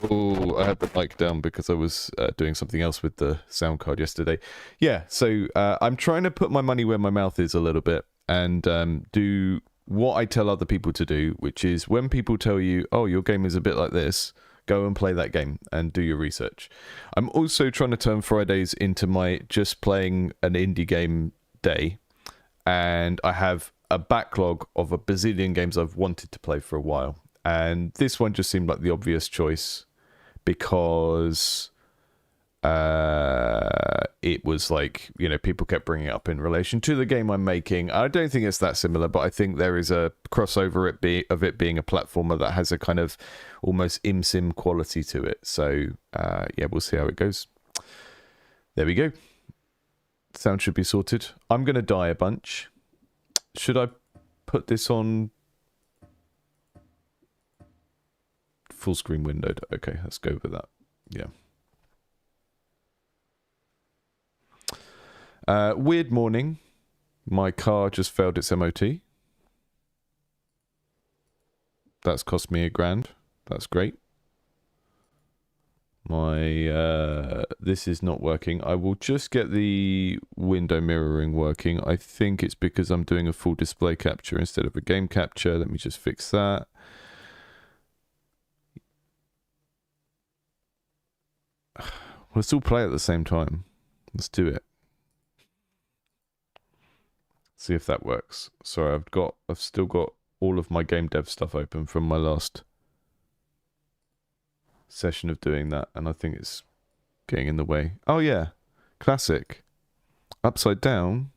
Oh, I had the mic down because I was doing something else with the sound card yesterday. Yeah, so I'm trying to put my money where my mouth is a little bit and do what I tell other people to do, which is when people tell you, oh, your game is a bit like this, go and play that game and do your research. I'm also trying to turn Fridays into my just playing an indie game day, and I have a backlog of a bazillion games I've wanted to play for a while. And this one just seemed like the obvious choice because it was like, you know, people kept bringing it up in relation to the game I'm making. I don't think it's that similar, but I think there is a crossover of it being a platformer that has a kind of almost im-sim quality to it. So yeah, we'll see how it goes. There we go. Sound should be sorted. I'm going to die a bunch. Should I put this on full screen windowed? Okay, let's go with that. Yeah. Weird morning. My car just failed its MOT. That's cost me $1,000. That's great. My this is not working. I will just get the window mirroring working. I think it's because I'm doing a full display capture instead of a game capture. Let me just fix that. Let's all play at the same time. Let's do it. See if that works. Sorry, I've still got all of my game dev stuff open from my last session of doing that, and I think it's getting in the way. Oh yeah, classic. Upside down.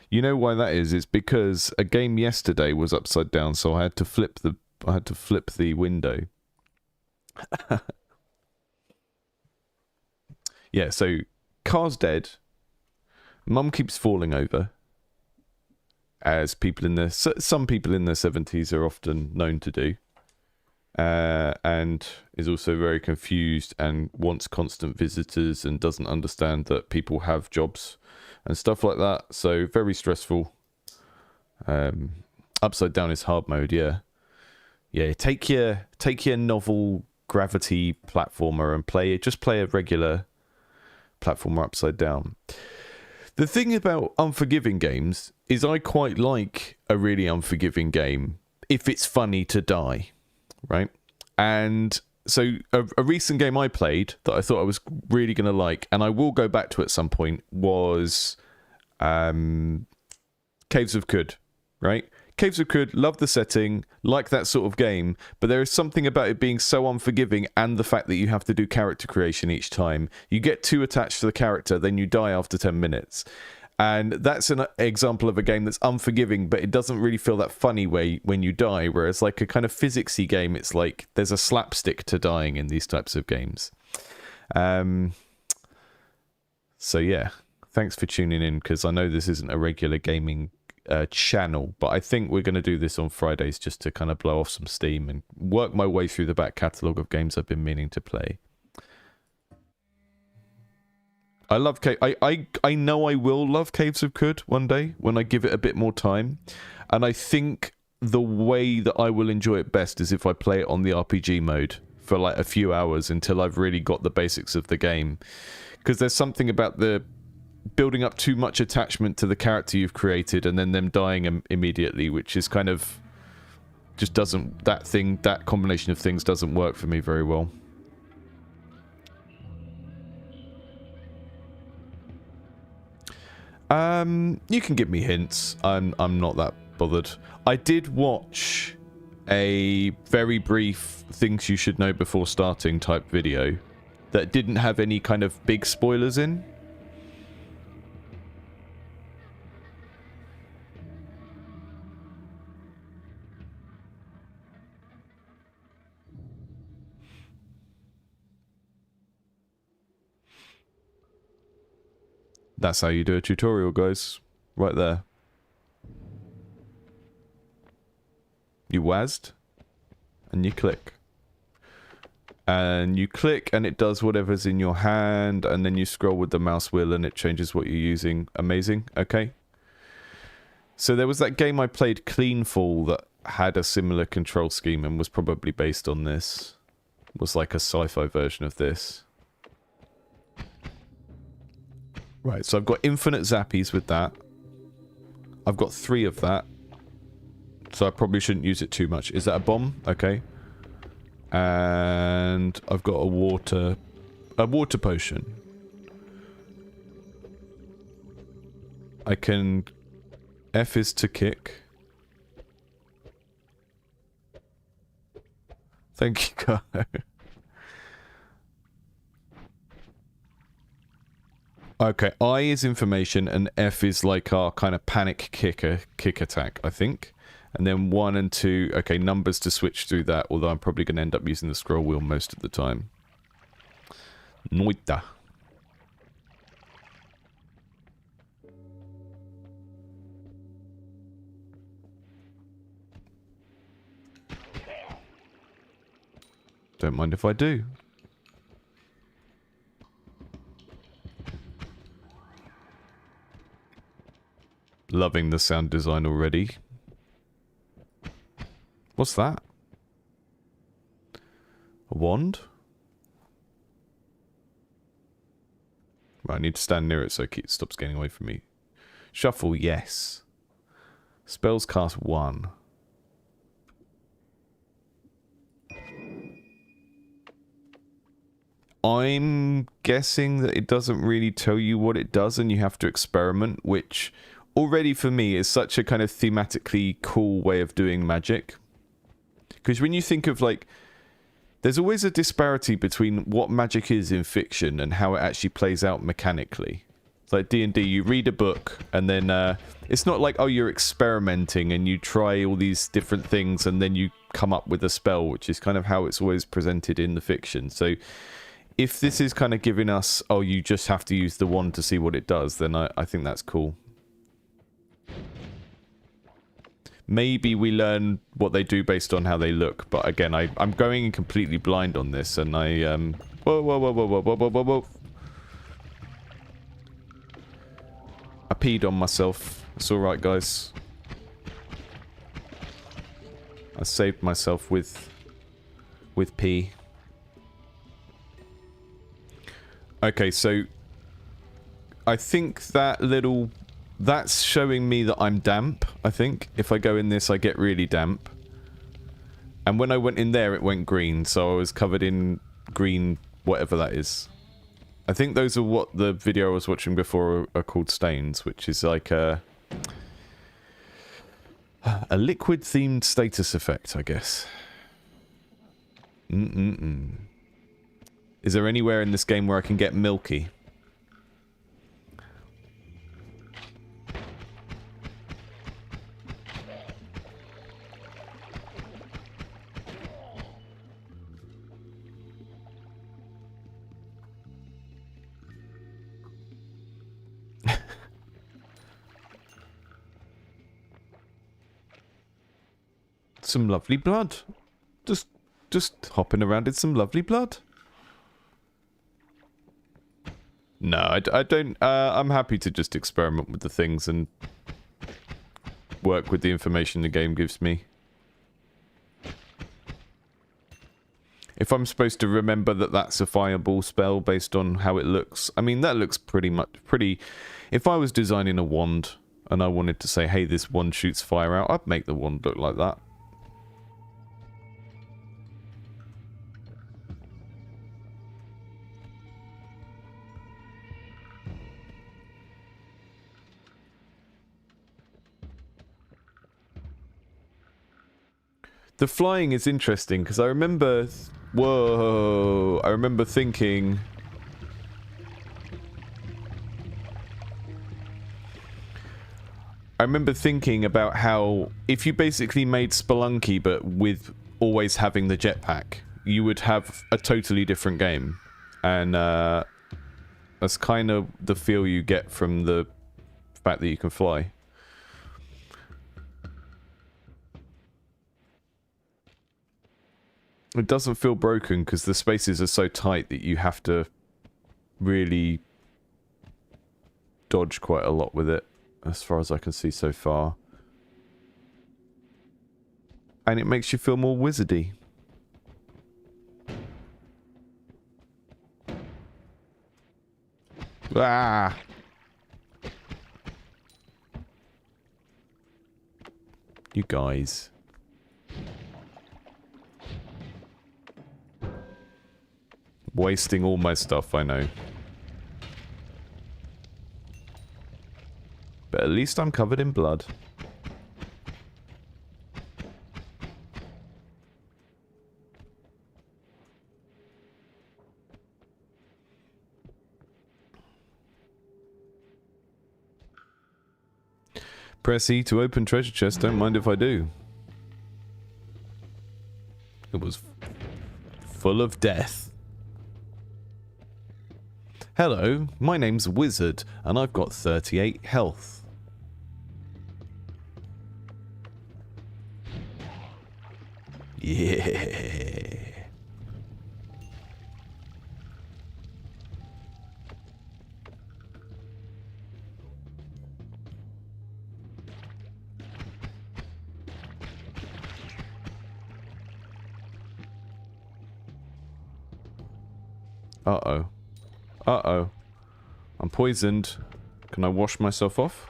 You know why that is? It's because a game yesterday was upside down, so I had to flip the window. Yeah, so car's dead. Mum keeps falling over, as people in some people in their 70s are often known to do, and is also very confused and wants constant visitors and doesn't understand that people have jobs and stuff like that. So very stressful. Upside down is hard mode. Yeah. Take your novel gravity platformer and play it. Just play a regular platformer upside down. The thing about unforgiving games is I quite like a really unforgiving game if it's funny to die, right? And so a recent game I played that I thought I was really going to like, and I will go back to at some point, was Caves of Qud, right? Caves of Qud, love the setting, like that sort of game, but there is something about it being so unforgiving, and the fact that you have to do character creation each time. You get too attached to the character, then you die after 10 minutes. And that's an example of a game that's unforgiving, but it doesn't really feel that funny way when you die, whereas like a kind of physicsy game, it's like there's a slapstick to dying in these types of games. So yeah, thanks for tuning in, because I know this isn't a regular gaming channel, but I think we're going to do this on Fridays just to kind of blow off some steam and work my way through the back catalogue of games I've been meaning to play. I love I know I will love Caves of Qud one day when I give it a bit more time, and I think the way that I will enjoy it best is if I play it on the RPG mode for like a few hours until I've really got the basics of the game, because there's something about the building up too much attachment to the character you've created and then them dying immediately, which is kind of just doesn't, that combination of things doesn't work for me very well. You can give me hints. I'm not that bothered. I did watch a very brief things you should know before starting type video that didn't have any kind of big spoilers in. That's how you do a tutorial, guys. Right there. You WASD, and you click. And you click, and it does whatever's in your hand, and then you scroll with the mouse wheel, and it changes what you're using. Amazing. Okay. So there was that game I played, Cleanfall, that had a similar control scheme and was probably based on this. Was like a sci-fi version of this. Right, so I've got infinite zappies with that. I've got 3 of that. So I probably shouldn't use it too much. Is that a bomb? Okay. And I've got a water potion. I can... F is to kick. Thank you, Kyle. Okay, I is information and F is like our kind of panic kick attack, I think. And then 1 and 2, okay, numbers to switch through that, although I'm probably going to end up using the scroll wheel most of the time. Noita. Don't mind if I do. Loving the sound design already. What's that? A wand? Right, I need to stand near it so it stops getting away from me. Shuffle, yes. Spells cast 1. I'm guessing that it doesn't really tell you what it does and you have to experiment, which already for me is such a kind of thematically cool way of doing magic. Because when you think of like, there's always a disparity between what magic is in fiction and how it actually plays out mechanically. It's like D&D, you read a book and then it's not like, oh, you're experimenting and you try all these different things and then you come up with a spell, which is kind of how it's always presented in the fiction. So if this is kind of giving us, oh, you just have to use the wand to see what it does, then I think that's cool. Maybe we learn what they do based on how they look, but again, I'm going in completely blind on this, and whoa, whoa, whoa, whoa, whoa, whoa, whoa, whoa. I peed on myself. It's alright, guys. I saved myself with pee. Okay, so I think that little... That's showing me that I'm damp, I think. If I go in this, I get really damp. And when I went in there, it went green, so I was covered in green, whatever that is. I think those are what the video I was watching before are called stains, which is like a liquid-themed status effect, I guess. Is there anywhere in this game where I can get milky? Some lovely blood. Just hopping around in some lovely blood. No, I don't. I'm happy to just experiment with the things and work with the information the game gives me. If I'm supposed to remember that that's a fireball spell based on how it looks, I mean, that looks pretty... If I was designing a wand and I wanted to say, hey, this wand shoots fire out, I'd make the wand look like that. The flying is interesting, because I remember... Whoa! I remember thinking... about how if you basically made Spelunky, but with always having the jetpack, you would have a totally different game. And that's kind of the feel you get from the fact that you can fly. It doesn't feel broken because the spaces are so tight that you have to really dodge quite a lot with it, as far as I can see so far. And it makes you feel more wizardy. Ah! You guys. Wasting all my stuff, I know. But at least I'm covered in blood. Press E to open treasure chest. Don't mind if I do. It was full of death. Hello, my name's Wizard, and I've got 38 health. Yeah. Uh-oh. Uh-oh. I'm poisoned. Can I wash myself off?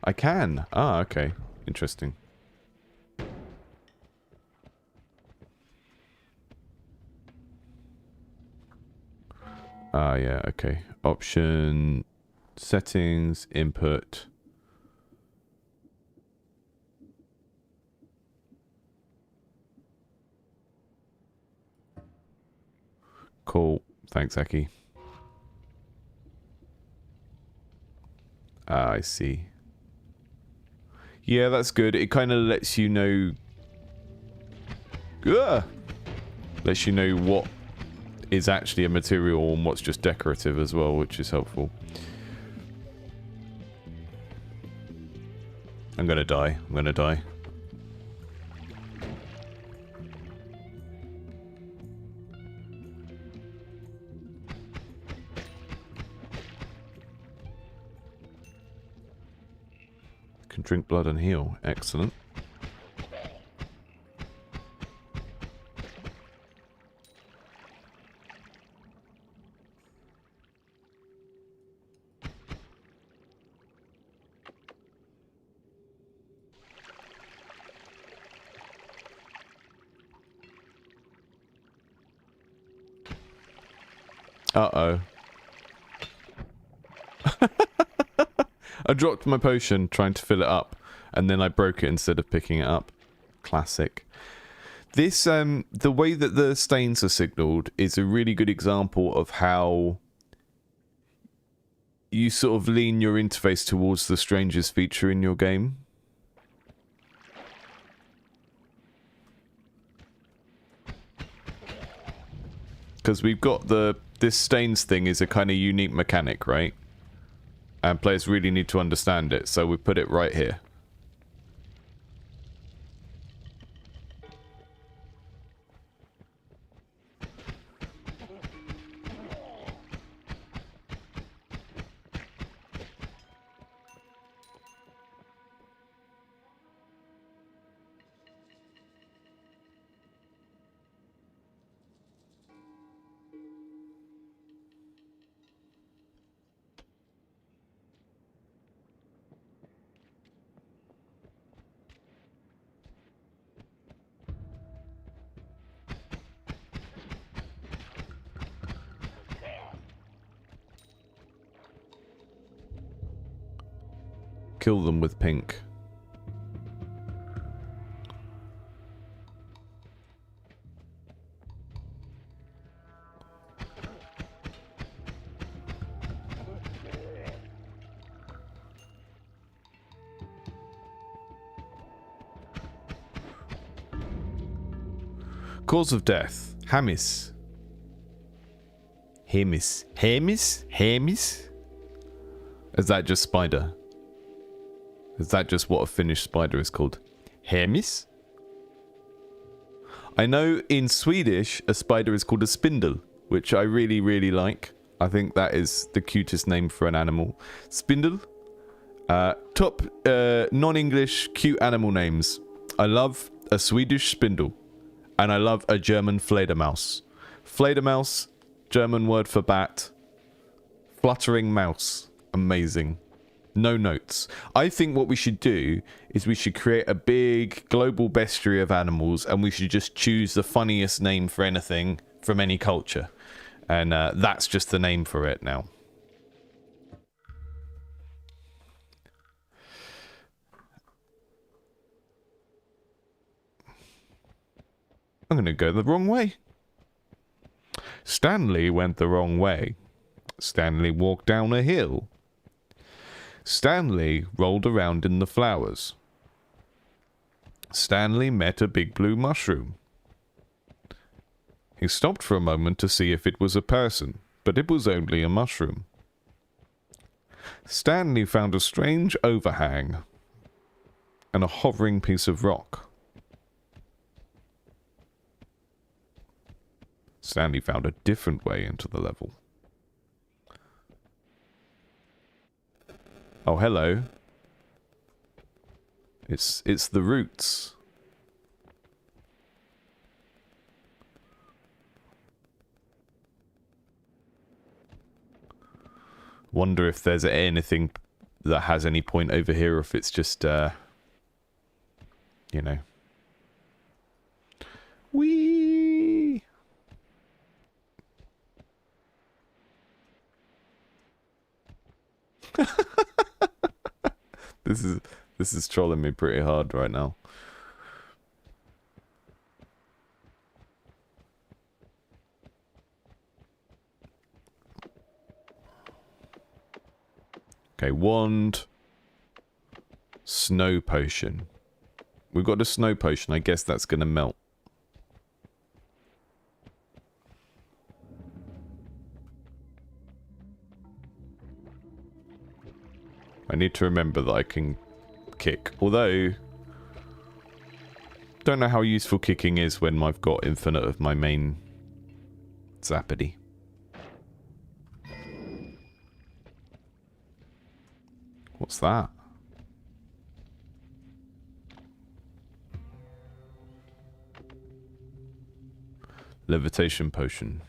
I can. Ah, okay. Interesting. Ah, yeah, okay. Option, settings, input. Cool. Thanks, Aki. Ah, I see. Yeah, that's good. It kind of lets you know... Lets you know what is actually a material and what's just decorative as well, which is helpful. I'm gonna die. I'm gonna die. Can drink blood and heal. Excellent. Uh-oh. I dropped my potion trying to fill it up, and then I broke it instead of picking it up. Classic. This, the way that the stains are signaled is a really good example of how you sort of lean your interface towards the strangest feature in your game. Because we've got this stains thing is a kind of unique mechanic, right? And players really need to understand it, so we put it right here. Kill them with pink. Cause of death. Hamis. Hamis. Hamis? Hamis? Is that just spider? Is that just what a finished spider is called? Hamis? I know in Swedish a spider is called a spindle, which I really, really like. I think that is the cutest name for an animal. Spindle. Top non-English cute animal names. I love a Swedish spindle, and I love a German Fledermaus. Fledermaus, German word for bat. Fluttering mouse. Amazing. No notes. I think what we should do is we should create a big global bestiary of animals, and we should just choose the funniest name for anything from any culture. And that's just the name for it now. I'm going to go the wrong way. Stanley went the wrong way. Stanley walked down a hill. Stanley rolled around in the flowers. Stanley met a big blue mushroom. He stopped for a moment to see if it was a person, but it was only a mushroom. Stanley found a strange overhang and a hovering piece of rock. Stanley found a different way into the level. Oh, hello. It's the roots. Wonder if there's anything that has any point over here, or if it's just, you know. Whee! This is trolling me pretty hard right now. Okay, wand. Snow potion. We've got a snow potion. I guess that's going to melt. I need to remember that I can kick. Although, don't know how useful kicking is when I've got infinite of my main zappity. What's that? Levitation potion.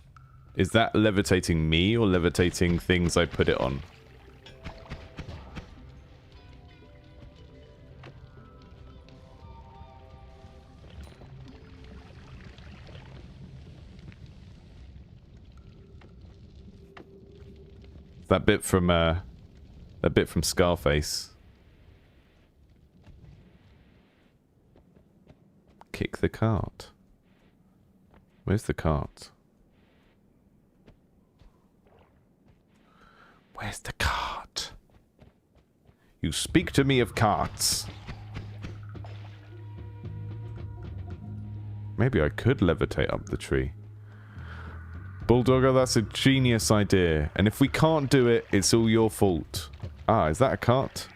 Is that levitating me or levitating things I put it on? That bit from Scarface. Kick the cart. Where's the cart? Where's the cart? You speak to me of carts. Maybe I could levitate up the tree. Bulldogger, that's a genius idea. And if we can't do it, it's all your fault. Ah, is that a cart?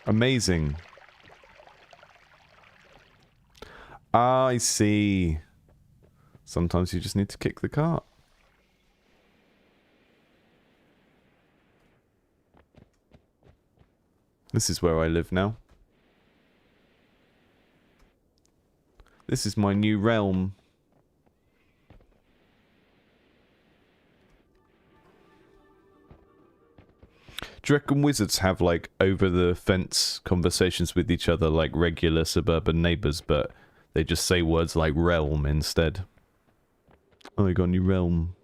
Amazing. Ah, I see. Sometimes you just need to kick the cart. This is where I live now. This is my new realm. Do you reckon wizards have, like, over-the-fence conversations with each other like regular suburban neighbours, but they just say words like realm instead? Oh, you got a new realm.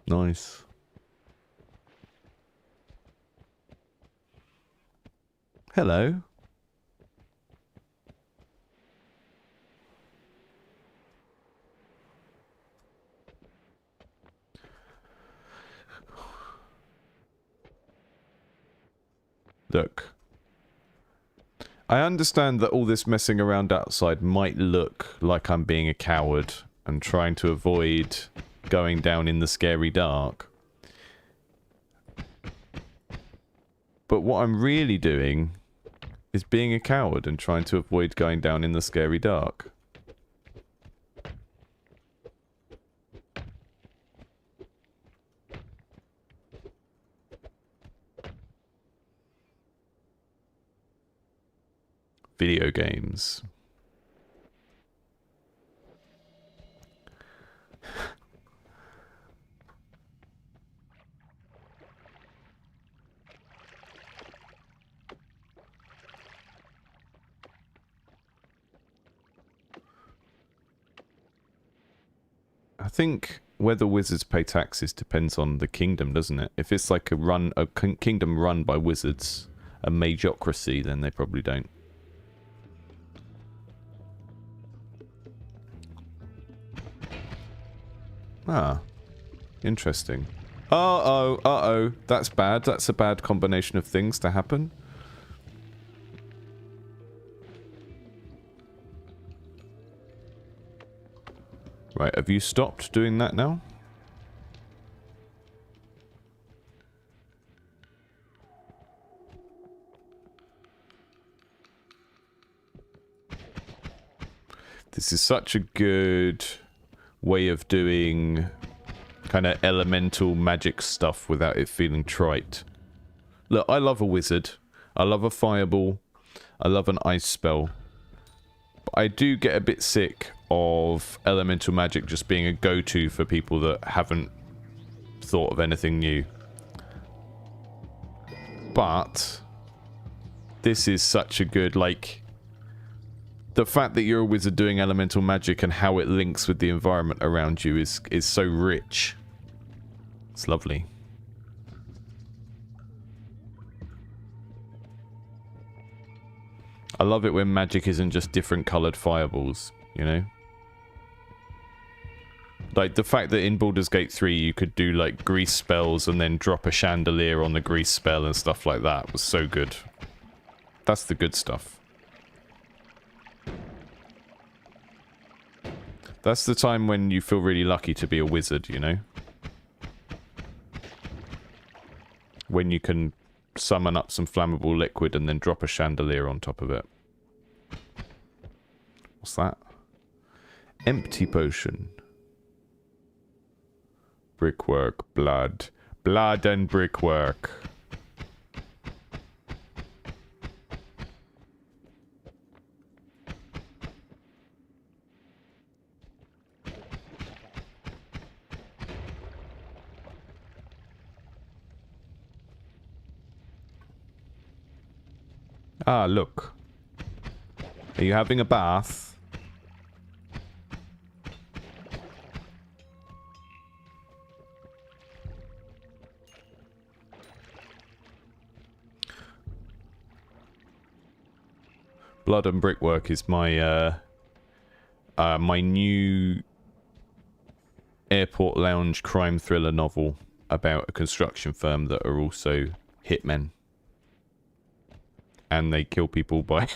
Nice. Hello. Look. I understand that all this messing around outside might look like I'm being a coward and trying to avoid going down in the scary dark. But what I'm really doing is being a coward and trying to avoid going down in the scary dark. Video games. I think whether wizards pay taxes depends on the kingdom, doesn't it? If it's like a kingdom run by wizards, a magocracy, then they probably don't. Ah, interesting. Uh-oh, uh-oh. That's bad. That's a bad combination of things to happen. Right, have you stopped doing that now? This is such a good way of doing kind of elemental magic stuff without it feeling trite. Look, I love a wizard. I love a fireball. I love an ice spell. But I do get a bit sick of elemental magic just being a go-to for people that haven't thought of anything new. But this is such a good, like, the fact that you're a wizard doing elemental magic and how it links with the environment around you is so rich. It's lovely. I love it when magic isn't just different coloured fireballs, you know? Like, the fact that in Baldur's Gate 3 you could do, like, grease spells and then drop a chandelier on the grease spell and stuff like that was so good. That's the good stuff. That's the time when you feel really lucky to be a wizard, you know? When you can summon up some flammable liquid and then drop a chandelier on top of it. What's that? Empty potion. Brickwork, blood. Blood and brickwork. Ah, look. Are you having a bath? Blood and Brickwork is my my new airport lounge crime thriller novel about a construction firm that are also hitmen. And they kill people by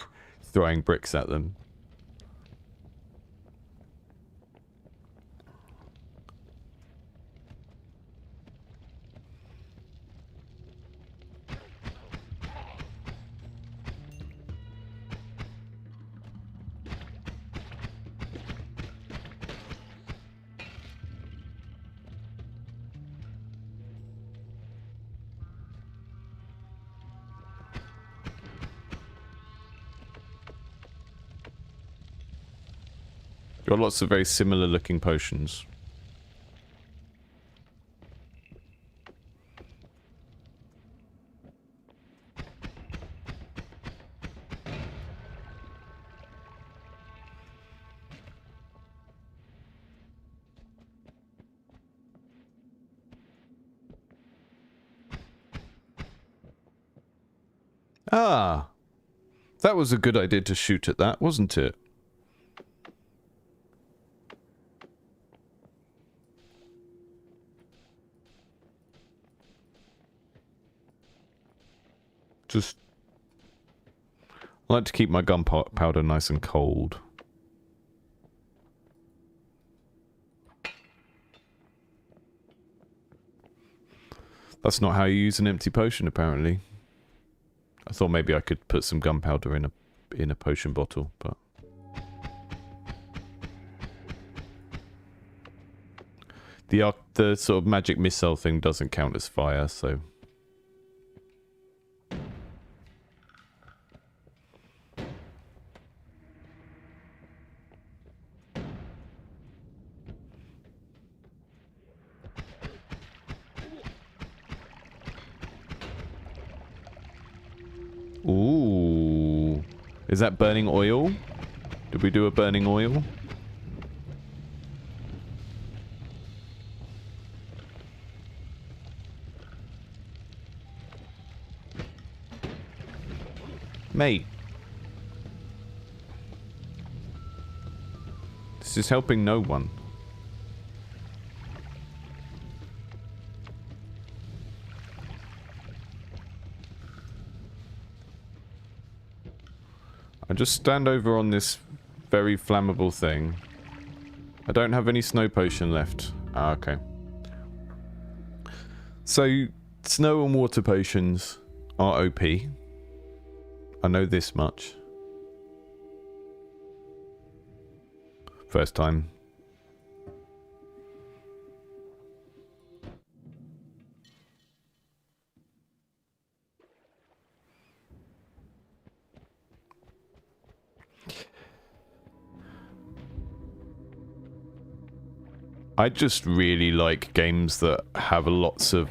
throwing bricks at them. Got lots of very similar looking potions. Ah! That was a good idea to shoot at that, wasn't it? Just... I like to keep my gunpowder nice and cold. That's not how you use an empty potion, apparently. I thought maybe I could put some gunpowder in a potion bottle, but... The sort of magic missile thing doesn't count as fire, so... Ooh. Is that burning oil? Did we do a burning oil? Mate. This is helping no one. I just stand over on this very flammable thing. I don't have any snow potion left. Ah, okay. So, snow and water potions are OP. I know this much. First time. I just really like games that have lots of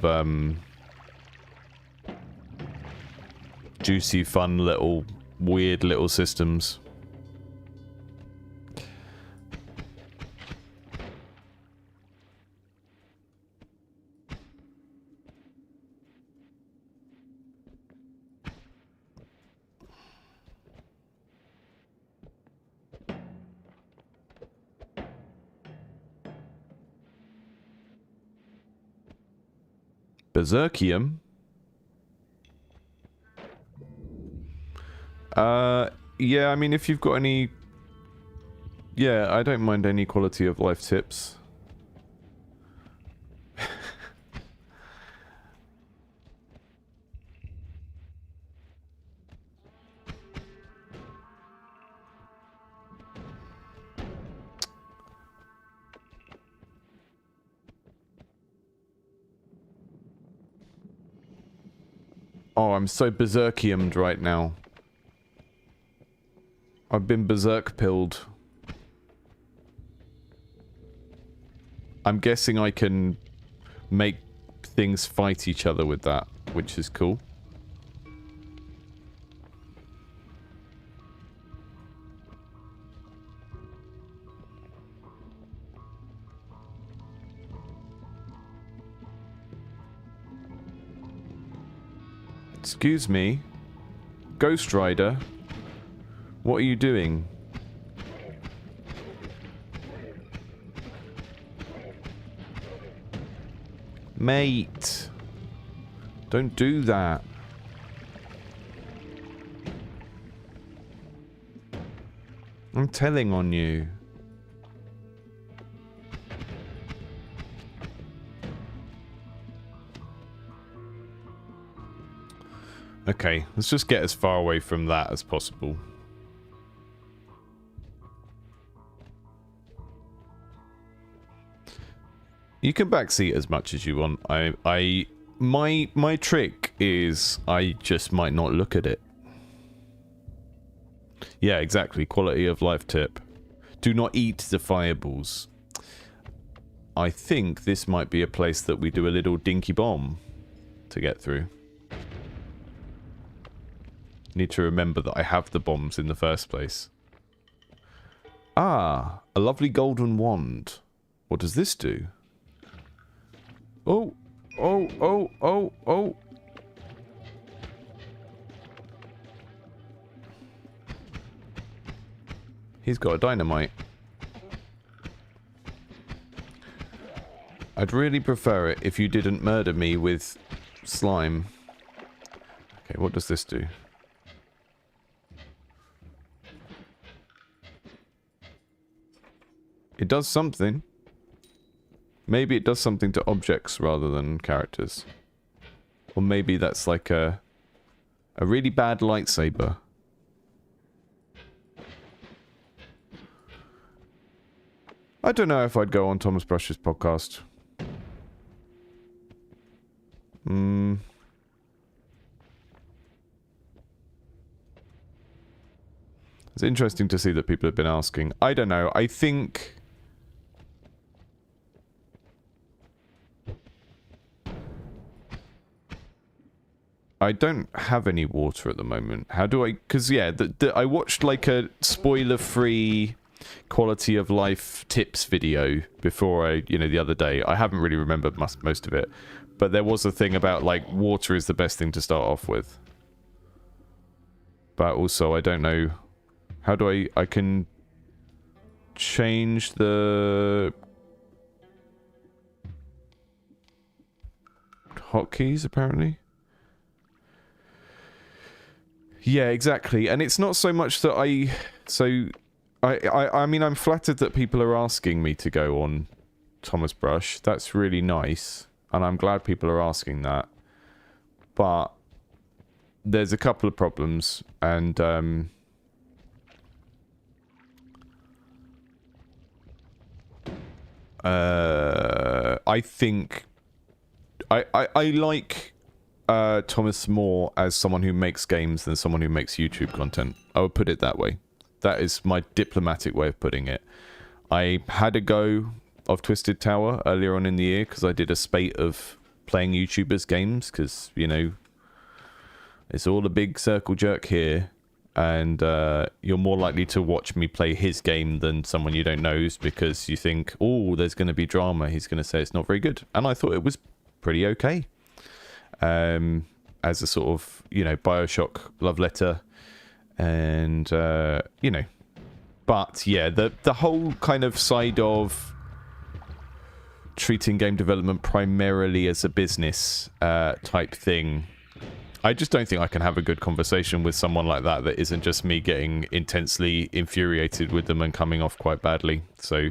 juicy, fun little, weird little systems. Berserkium? Yeah, I mean, if you've got any... Yeah, I don't mind any quality of life tips. Oh, I'm so berserkiumed right now. I've been berserk pilled. I'm guessing I can make things fight each other with that, which is cool. Excuse me, Ghost Rider, what are you doing? Mate, don't do that. I'm telling on you. Okay, let's just get as far away from that as possible. You can backseat as much as you want. My trick is I just might not look at it. Yeah, exactly. Quality of life tip. Do not eat the fireballs. I think this might be a place that we do a little dinky bomb to get through. Need to remember that I have the bombs in the first place. Ah, a lovely golden wand. What does this do? Oh, oh, oh, oh, oh. He's got a dynamite. I'd really prefer it if you didn't murder me with slime. Okay, what does this do? It does something. Maybe it does something to objects rather than characters. Or maybe that's like a really bad lightsaber. I don't know if I'd go on Thomas Brush's podcast. It's interesting to see that people have been asking. I don't know. I think... I don't have any water at the moment. How do I... Because, yeah, I watched, like, a spoiler-free quality of life tips video before the other day. I haven't really remembered most of it. But there was a thing about, like, water is the best thing to start off with. But also, I don't know... How do I can change the hotkeys, apparently. Yeah, exactly. And it's not so much that I mean, I'm flattered that people are asking me to go on Thomas Brush. That's really nice. And I'm glad people are asking that. But there's a couple of problems. And, I think... I like... Thomas more as someone who makes games than someone who makes YouTube content. I would put it that way. That is my diplomatic way of putting it. I had a go of Twisted Tower earlier on in the year because I did a spate of playing YouTubers games because, you know, it's all a big circle jerk here, and you're more likely to watch me play his game than someone you don't know because you think, oh, there's going to be drama. He's going to say it's not very good. And I thought it was pretty okay. As a sort of, you know, Bioshock love letter, and you know, but yeah, the whole kind of side of treating game development primarily as a business type thing, I just don't think I can have a good conversation with someone like that isn't just me getting intensely infuriated with them and coming off quite badly. So,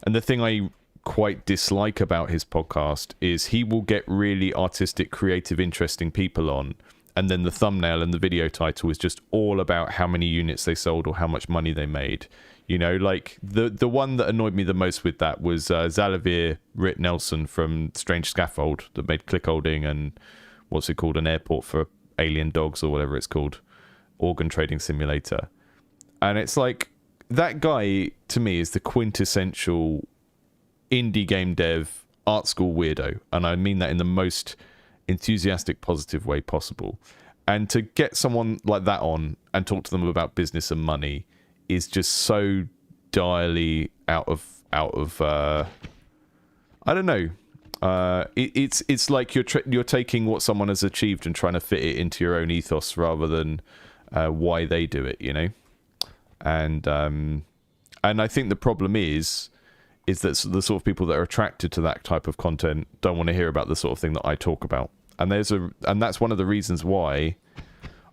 and the thing I quite dislike about his podcast is he will get really artistic, creative, interesting people on, and then the thumbnail and the video title is just all about how many units they sold or how much money they made. You know, like the one that annoyed me the most with that was Zalavir Rit Nelson from Strange Scaffold that made clickholding and what's it called, an airport for alien dogs or whatever it's called, organ trading simulator. And it's like, that guy to me is the quintessential indie game dev art school weirdo, and I mean that in the most enthusiastic, positive way possible. And to get someone like that on and talk to them about business and money is just so direly out of I don't know. It's like you're taking what someone has achieved and trying to fit it into your own ethos rather than why they do it, you know. And I think the problem is that the sort of people that are attracted to that type of content don't want to hear about the sort of thing that I talk about. And that's one of the reasons why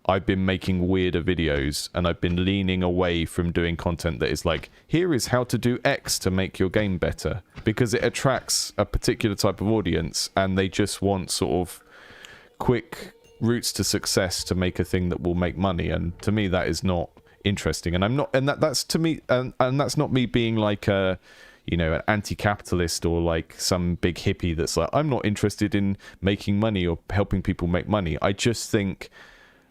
I've been making weirder videos, and I've been leaning away from doing content that is like, here is how to do X to make your game better, because it attracts a particular type of audience and they just want sort of quick routes to success to make a thing that will make money. And to me, that is not interesting. And I'm not, and that's to me, and that's not me being like a, you know, an anti-capitalist or like some big hippie that's like, I'm not interested in making money or helping people make money. I just think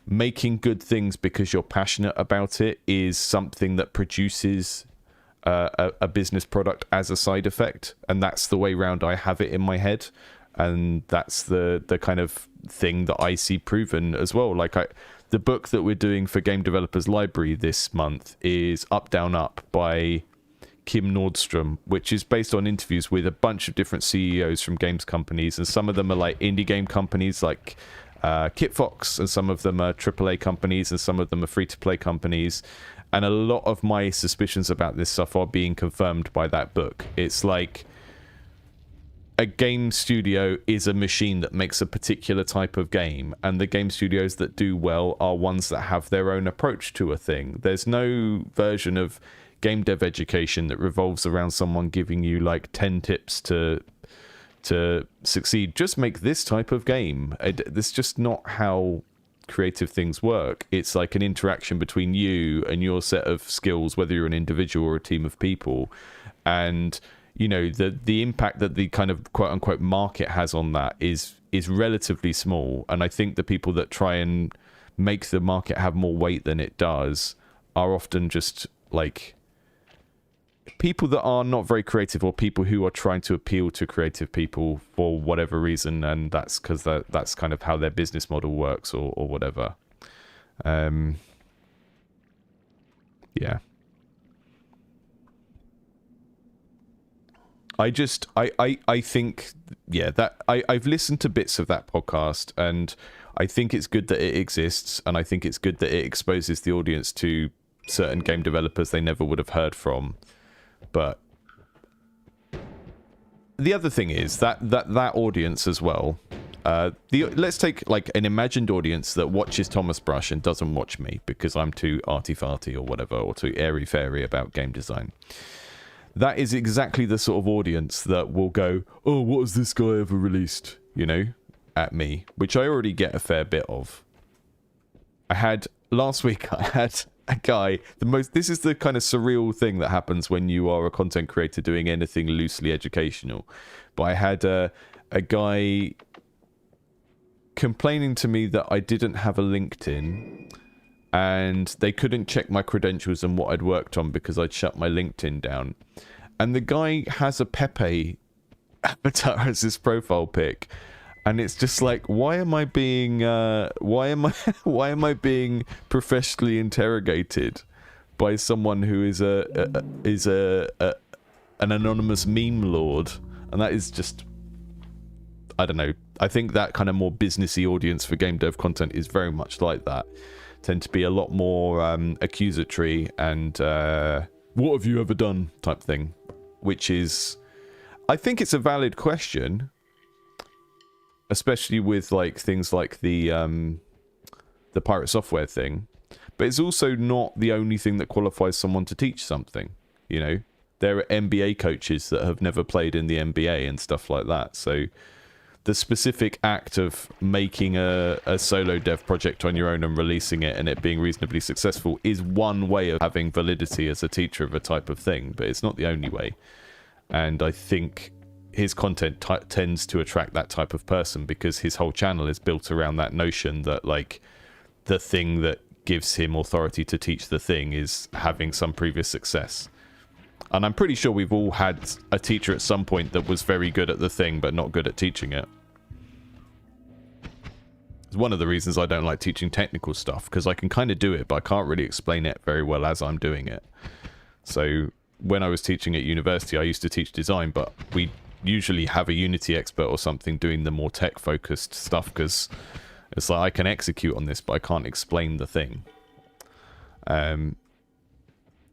making good things because you're passionate about it is something that produces a business product as a side effect, and that's the way round I have it in my head, and that's the kind of thing that I see proven as well. Like the book that we're doing for Game Developers Library this month is Up Down Up by Kim Nordstrom, which is based on interviews with a bunch of different CEOs from games companies, and some of them are like indie game companies like Kitfox, and some of them are AAA companies, and some of them are free-to-play companies. And a lot of my suspicions about this stuff are being confirmed by that book. It's like a game studio is a machine that makes a particular type of game, and the game studios that do well are ones that have their own approach to a thing. There's no version of game dev education that revolves around someone giving you like 10 tips to succeed. Just make this type of game. That's just not how creative things work. It's like an interaction between you and your set of skills, whether you're an individual or a team of people. And you know, the impact that the kind of quote unquote market has on that is relatively small. And I think the people that try and make the market have more weight than it does are often just like people that are not very creative, or people who are trying to appeal to creative people for whatever reason, and that's because that's kind of how their business model works, or whatever. Yeah. I think, yeah, that I've listened to bits of that podcast, and I think it's good that it exists, and I think it's good that it exposes the audience to certain game developers they never would have heard from. But the other thing is that audience as well. Let's take like an imagined audience that watches Thomas Brush and doesn't watch me because I'm too arty-farty or whatever, or too airy-fairy about game design. That is exactly the sort of audience that will go, oh, what has this guy ever released? You know, at me, which I already get a fair bit of. Last week I had a guy, this is the kind of surreal thing that happens when you are a content creator doing anything loosely educational. But I had a guy complaining to me that I didn't have a LinkedIn, and they couldn't check my credentials and what I'd worked on because I'd shut my LinkedIn down. And the guy has a Pepe avatar as his profile pic, and it's just like, why am I being professionally interrogated by someone who is an anonymous meme lord? And that is just, I don't know. I think that kind of more businessy audience for game dev content is very much like that. Tend to be a lot more accusatory and what have you ever done type thing, which is, I think it's a valid question, especially with like things like the pirate software thing, but it's also not the only thing that qualifies someone to teach something. You know, there are MBA coaches that have never played in the NBA and stuff like that. So the specific act of making a solo dev project on your own and releasing it and it being reasonably successful is one way of having validity as a teacher of a type of thing, but it's not the only way. And I think his content tends to attract that type of person because his whole channel is built around that notion that like the thing that gives him authority to teach the thing is having some previous success. And I'm pretty sure we've all had a teacher at some point that was very good at the thing, but not good at teaching it. It's one of the reasons I don't like teaching technical stuff, because I can kind of do it, but I can't really explain it very well as I'm doing it. So when I was teaching at university, I used to teach design, but we usually have a Unity expert or something doing the more tech-focused stuff, because it's like, I can execute on this, but I can't explain the thing.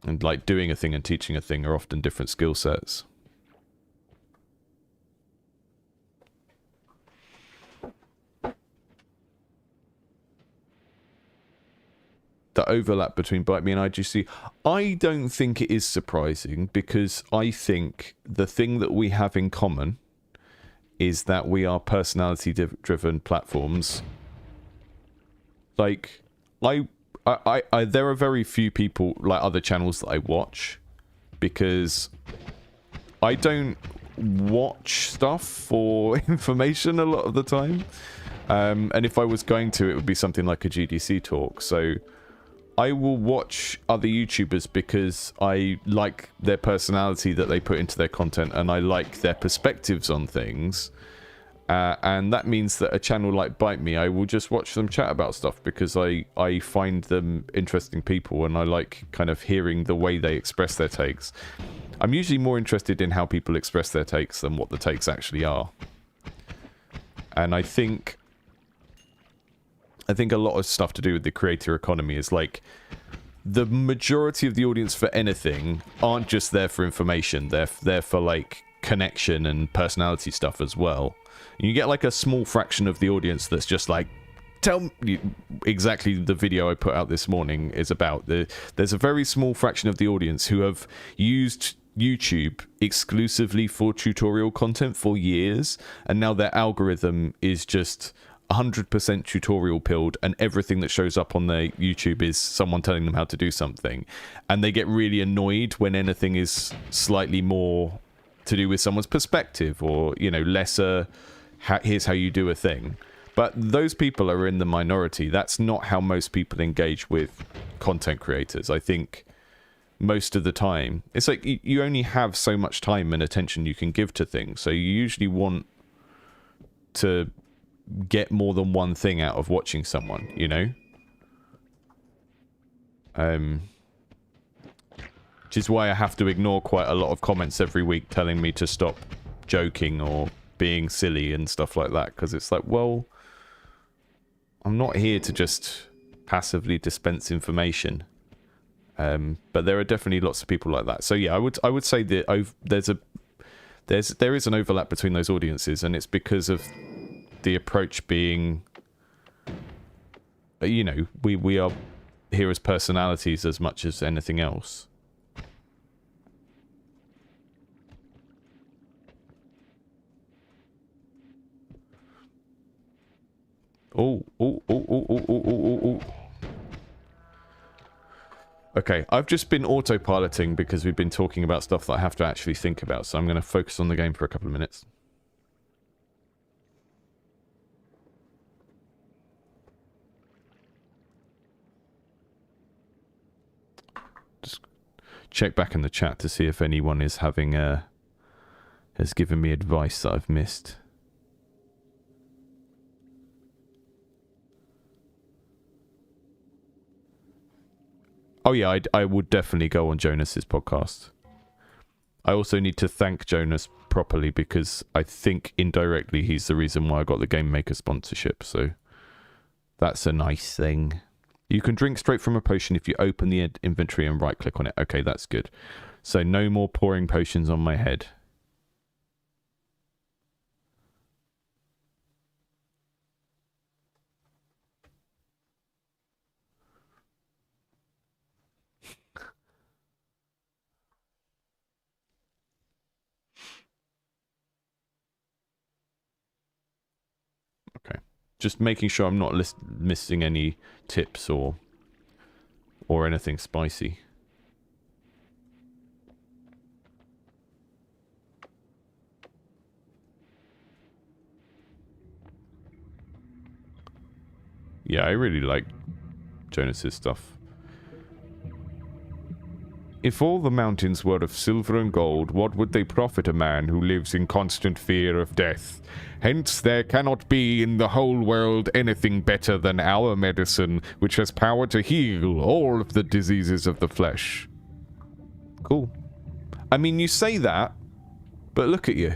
And like doing a thing and teaching a thing are often different skill sets. The overlap between Bite Me and IGC, I don't think it is surprising, because I think the thing that we have in common is that we are personality-driven platforms. Like, there are very few people, like other channels that I watch, because I don't watch stuff for information a lot of the time. And if I was going to, it would be something like a GDC talk. So I will watch other YouTubers because I like their personality that they put into their content, and I like their perspectives on things. And that means that a channel like Bite Me, I will just watch them chat about stuff because I find them interesting people, and I like kind of hearing the way they express their takes. I'm usually more interested in how people express their takes than what the takes actually are. And I think a lot of stuff to do with the creator economy is like, the majority of the audience for anything aren't just there for information. They're there for like connection and personality stuff as well. You get like a small fraction of the audience that's just like, tell me exactly the video I put out this morning is about. There's a very small fraction of the audience who have used YouTube exclusively for tutorial content for years, and now their algorithm is just 100% tutorial pilled, and everything that shows up on their YouTube is someone telling them how to do something, and they get really annoyed when anything is slightly more to do with someone's perspective, or, you know, lesser, here's how you do a thing. But those people are in the minority. That's not how most people engage with content creators. I think most of the time. It's like you only have so much time and attention you can give to things, so you usually want to get more than one thing out of watching someone, you know? Which is why I have to ignore quite a lot of comments every week telling me to stop joking or being silly and stuff like that, because it's like, well, I'm not here to just passively dispense information. But there are definitely lots of people like that. So yeah, I would say that there is an overlap between those audiences, and it's because of the approach being, you know, we are here as personalities as much as anything else. Oh. Okay, I've just been autopiloting because we've been talking about stuff that I have to actually think about, so I'm going to focus on the game for a couple of minutes. Just check back in the chat to see if anyone is having has given me advice that I've missed. Oh yeah, I would definitely go on Jonas's podcast. I also need to thank Jonas properly because I think indirectly he's the reason why I got the Game Maker sponsorship, so that's a nice thing. You can drink straight from a potion if you open the inventory and right click on it. Okay, that's good. So no more pouring potions on my head. Okay. Just making sure I'm not missing any tips or anything spicy. Yeah, I really like Jonas's stuff. If all the mountains were of silver and gold, what would they profit a man who lives in constant fear of death? Hence, there cannot be in the whole world anything better than our medicine, which has power to heal all of the diseases of the flesh. Cool. I mean, you say that, but look at you.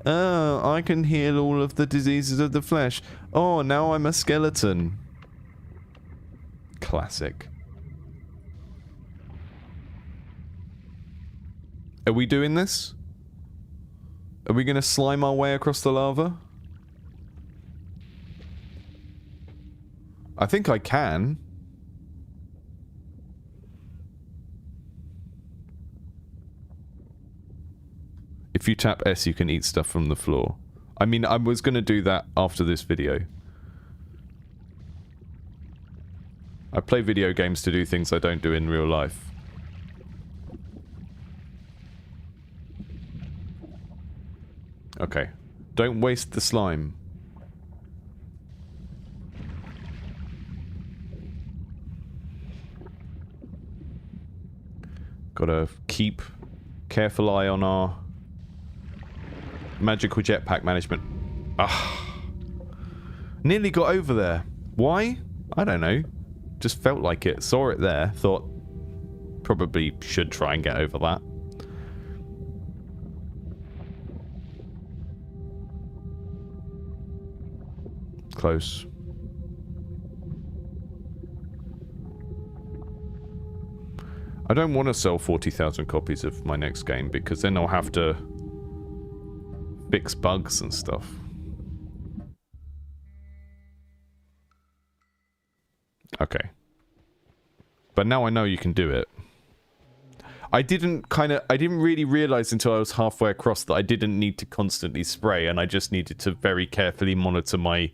Oh, I can heal all of the diseases of the flesh. Oh, now I'm a skeleton. Classic. Are we doing this? Are we going to slime our way across the lava? I think I can. If you tap S, you can eat stuff from the floor. I mean, I was going to do that after this video. I play video games to do things I don't do in real life. Okay. Don't waste the slime. Gotta keep careful eye on our magical jetpack management. Ah. Nearly got over there. Why? I don't know. Just felt like it. Saw it there. Thought probably should try and get over that. Close. I don't want to sell 40,000 copies of my next game because then I'll have to fix bugs and stuff. Okay. But now I know you can do it. I didn't really realize until I was halfway across that I didn't need to constantly spray, and I just needed to very carefully monitor my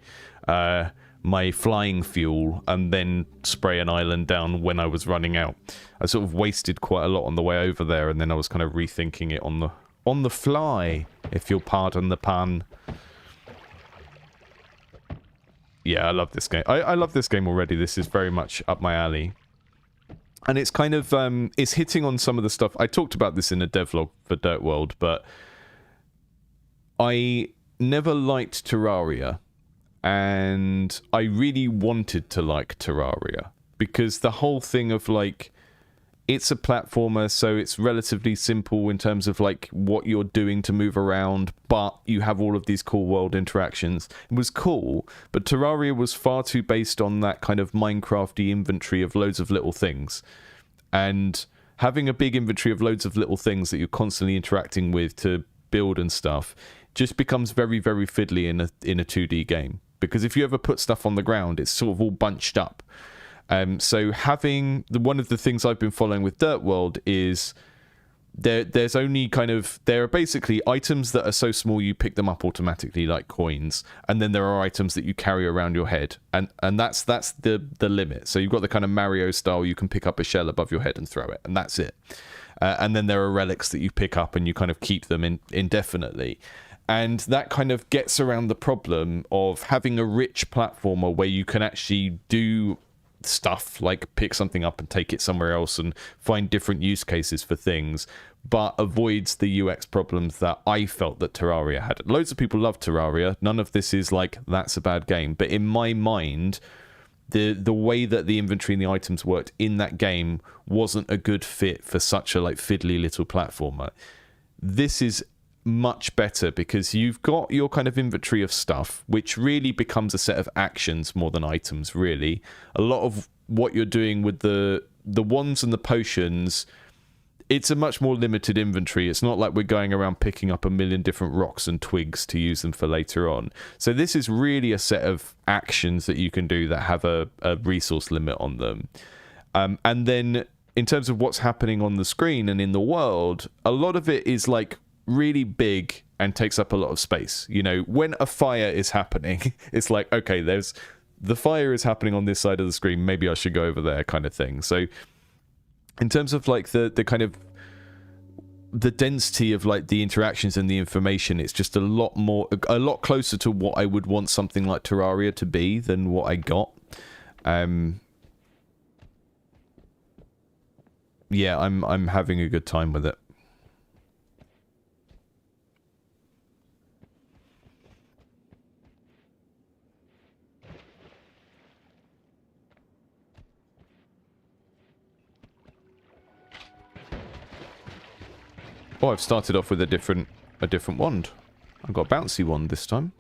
my flying fuel and then spray an island down when I was running out. I sort of wasted quite a lot on the way over there, and then I was kind of rethinking it on the fly, if you'll pardon the pun. Yeah, I love this game. I love this game already. This is very much up my alley. And it's kind of it's hitting on some of the stuff I talked about this in a devlog for Dirt World, but I never liked Terraria, and I really wanted to like Terraria because the whole thing of like, it's a platformer, so it's relatively simple in terms of like what you're doing to move around, but you have all of these cool world interactions. It was cool, but Terraria was far too based on that kind of Minecrafty inventory of loads of little things. And having a big inventory of loads of little things that you're constantly interacting with to build and stuff just becomes very, very fiddly in a 2D game. Because if you ever put stuff on the ground, it's sort of all bunched up. So having one of the things I've been following with Dirt World is there's only there are basically items that are so small you pick them up automatically like coins, and then there are items that you carry around your head, and that's the limit. So you've got the kind of Mario style, you can pick up a shell above your head and throw it, and that's it. And then there are relics that you pick up and you kind of keep them indefinitely. And that kind of gets around the problem of having a rich platformer where you can actually do stuff like pick something up and take it somewhere else and find different use cases for things, but avoids the UX problems that I felt that Terraria had. Loads of people love Terraria. None of this is like, that's a bad game. But in my mind, the way that the inventory and the items worked in that game wasn't a good fit for such a like fiddly little platformer. This is much better because you've got your kind of inventory of stuff, which really becomes a set of actions more than items, really. A lot of what you're doing with the wands and the potions, it's a much more limited inventory. It's not like we're going around picking up a million different rocks and twigs to use them for later on. So this is really a set of actions that you can do that have a resource limit on them. And then in terms of what's happening on the screen and in the world, a lot of it is like really big and takes up a lot of space. You know, when a fire is happening, it's like, okay, the fire is happening on this side of the screen, maybe I should go over there, kind of thing. So in terms of like the kind of the density of like the interactions and the information, it's just a lot closer to what I would want something like Terraria to be than what I got. Yeah, I'm having a good time with it. Oh, I've started off with a different wand. I've got a bouncy wand this time.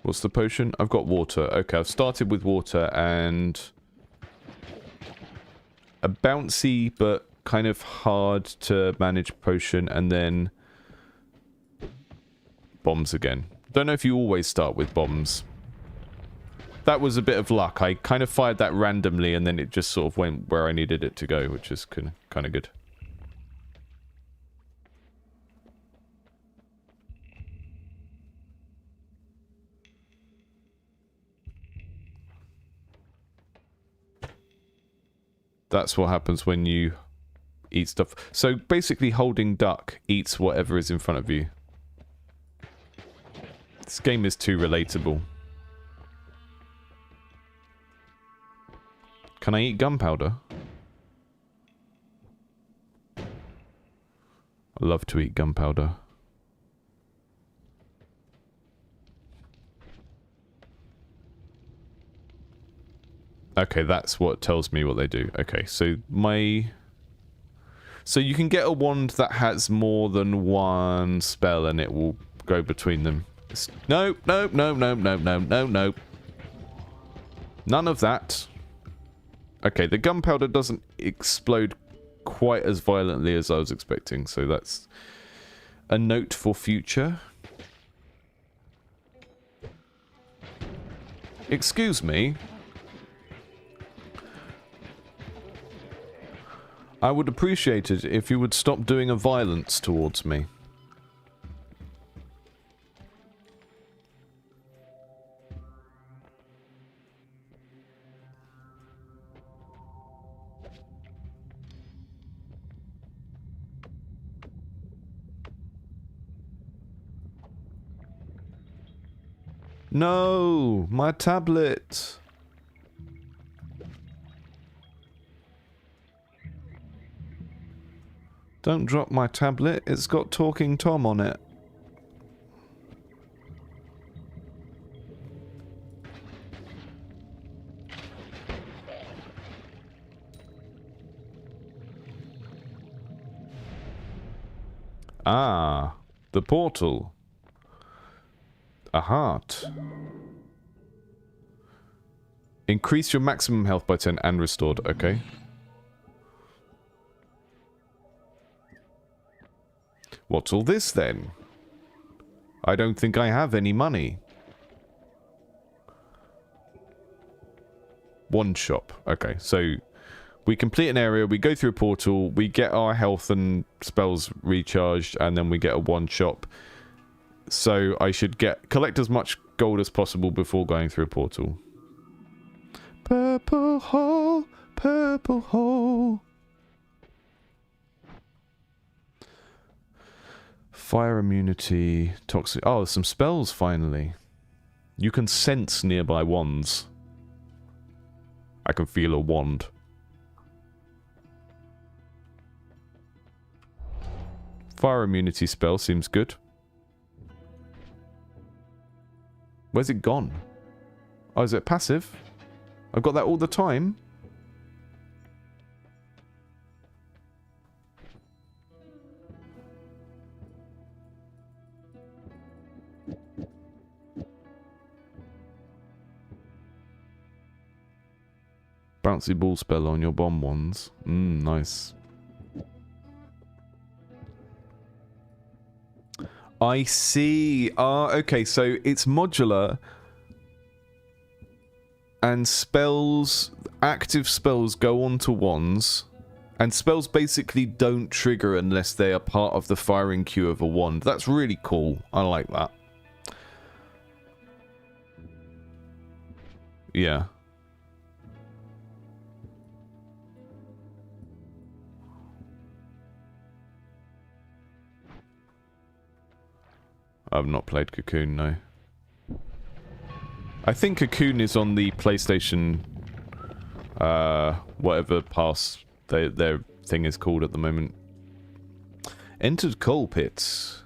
What's the potion? I've got water. Okay, I've started with water and a bouncy but kind of hard to manage potion, and then bombs again. Don't know if you always start with bombs. That was a bit of luck. I kind of fired that randomly and then it just sort of went where I needed it to go, which is kind of good. That's what happens when you eat stuff. So basically holding duck eats whatever is in front of you. This game is too relatable. Can I eat gunpowder? I love to eat gunpowder. Okay, that's what tells me what they do. Okay, so So you can get a wand that has more than one spell and it will go between them. No. None of that. Okay, the gunpowder doesn't explode quite as violently as I was expecting, so that's a note for future. Excuse me. I would appreciate it if you would stop doing a violence towards me. No! My tablet! Don't drop my tablet. It's got Talking Tom on it. Ah, the portal. A heart. Increase your maximum health by 10 and restored. Okay. What's all this then? I don't think I have any money. One shop. Okay, so we complete an area, we go through a portal, we get our health and spells recharged, and then we get a one shop. So I should collect as much gold as possible before going through a portal. Purple hole, purple hole. Fire immunity, toxic. Oh, some spells finally. You can sense nearby wands. I can feel a wand. Fire immunity spell seems good. Where's it gone? Oh, is it passive? I've got that all the time. Bouncy ball spell on your bomb ones. Nice. I see. Okay, so it's modular. And spells, active spells go onto wands. And spells basically don't trigger unless they are part of the firing queue of a wand. That's really cool. I like that. Yeah. I've not played Cocoon, no. I think Cocoon is on the PlayStation, whatever pass their thing is called at the moment. Entered coal pits.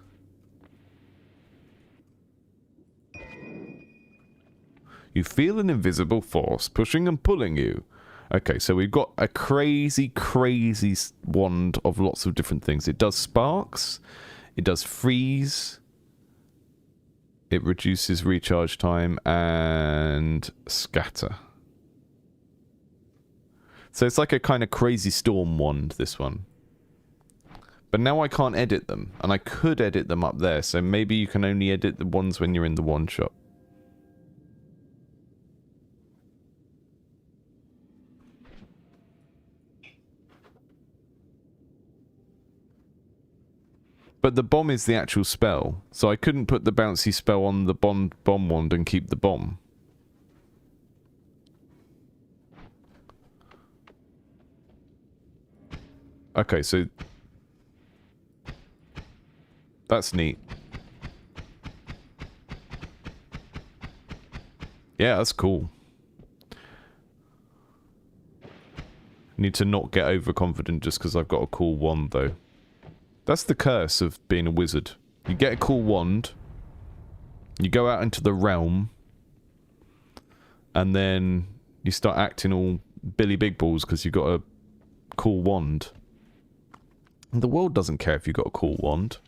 You feel an invisible force pushing and pulling you. Okay, so we've got a crazy, crazy wand of lots of different things. It does sparks. It does freeze. It reduces recharge time and scatter. So it's like a kind of crazy storm wand, this one. But now I can't edit them. And I could edit them up there. So maybe you can only edit the ones when you're in the one shop. But the bomb is the actual spell, so I couldn't put the bouncy spell on the bomb wand and keep the bomb. Okay, so... that's neat. Yeah, that's cool. Need to not get overconfident just because I've got a cool wand, though. That's the curse of being a wizard. You get a cool wand, you go out into the realm, and then you start acting all Billy Big Balls because you've got a cool wand. And the world doesn't care if you've got a cool wand.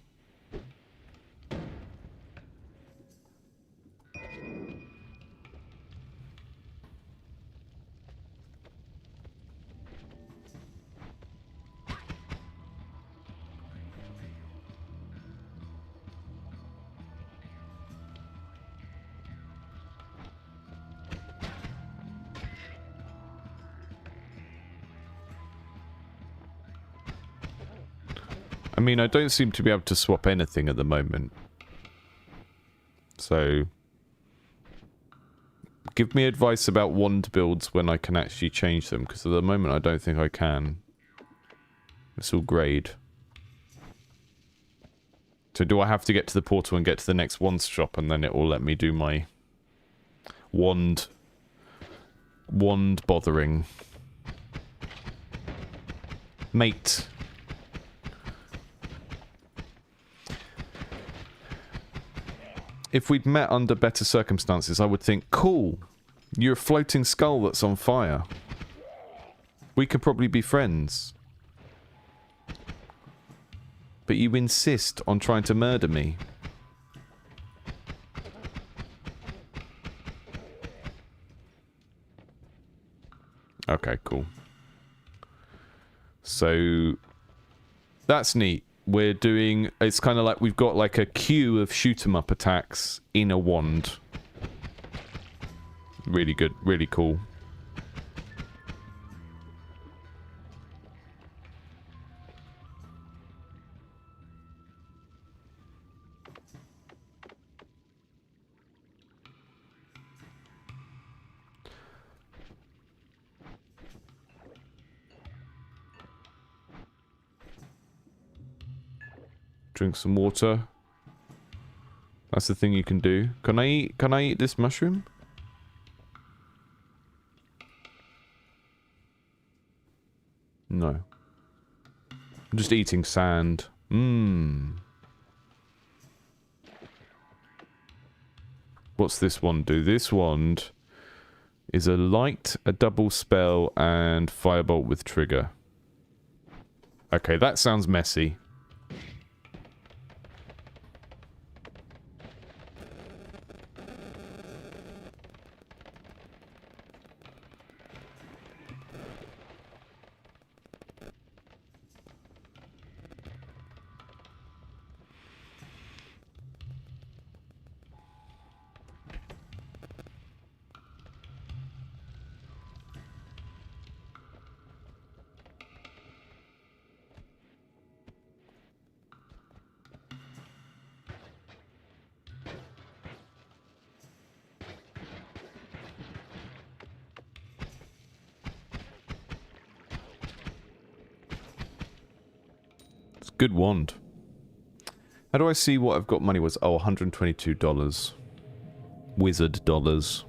I mean, I don't seem to be able to swap anything at the moment. So... give me advice about wand builds when I can actually change them, because at the moment I don't think I can. It's all grade. So do I have to get to the portal and get to the next wand shop and then it will let me do my Wand bothering. Mate. If we'd met under better circumstances, I would think, cool, you're a floating skull that's on fire. We could probably be friends. But you insist on trying to murder me. Okay, cool. So, that's neat. We're doing... It's kind of like we've got like a queue of shoot-'em-up attacks in a wand. Really good. Really cool. Drink some water. That's the thing you can do. Can I eat this mushroom? No. I'm just eating sand. Mmm. What's this wand do? This wand is a light, a double spell, and firebolt with trigger. Okay, that sounds messy. Good wand. How do I see what I've got money was? Oh, $122. Wizard dollars.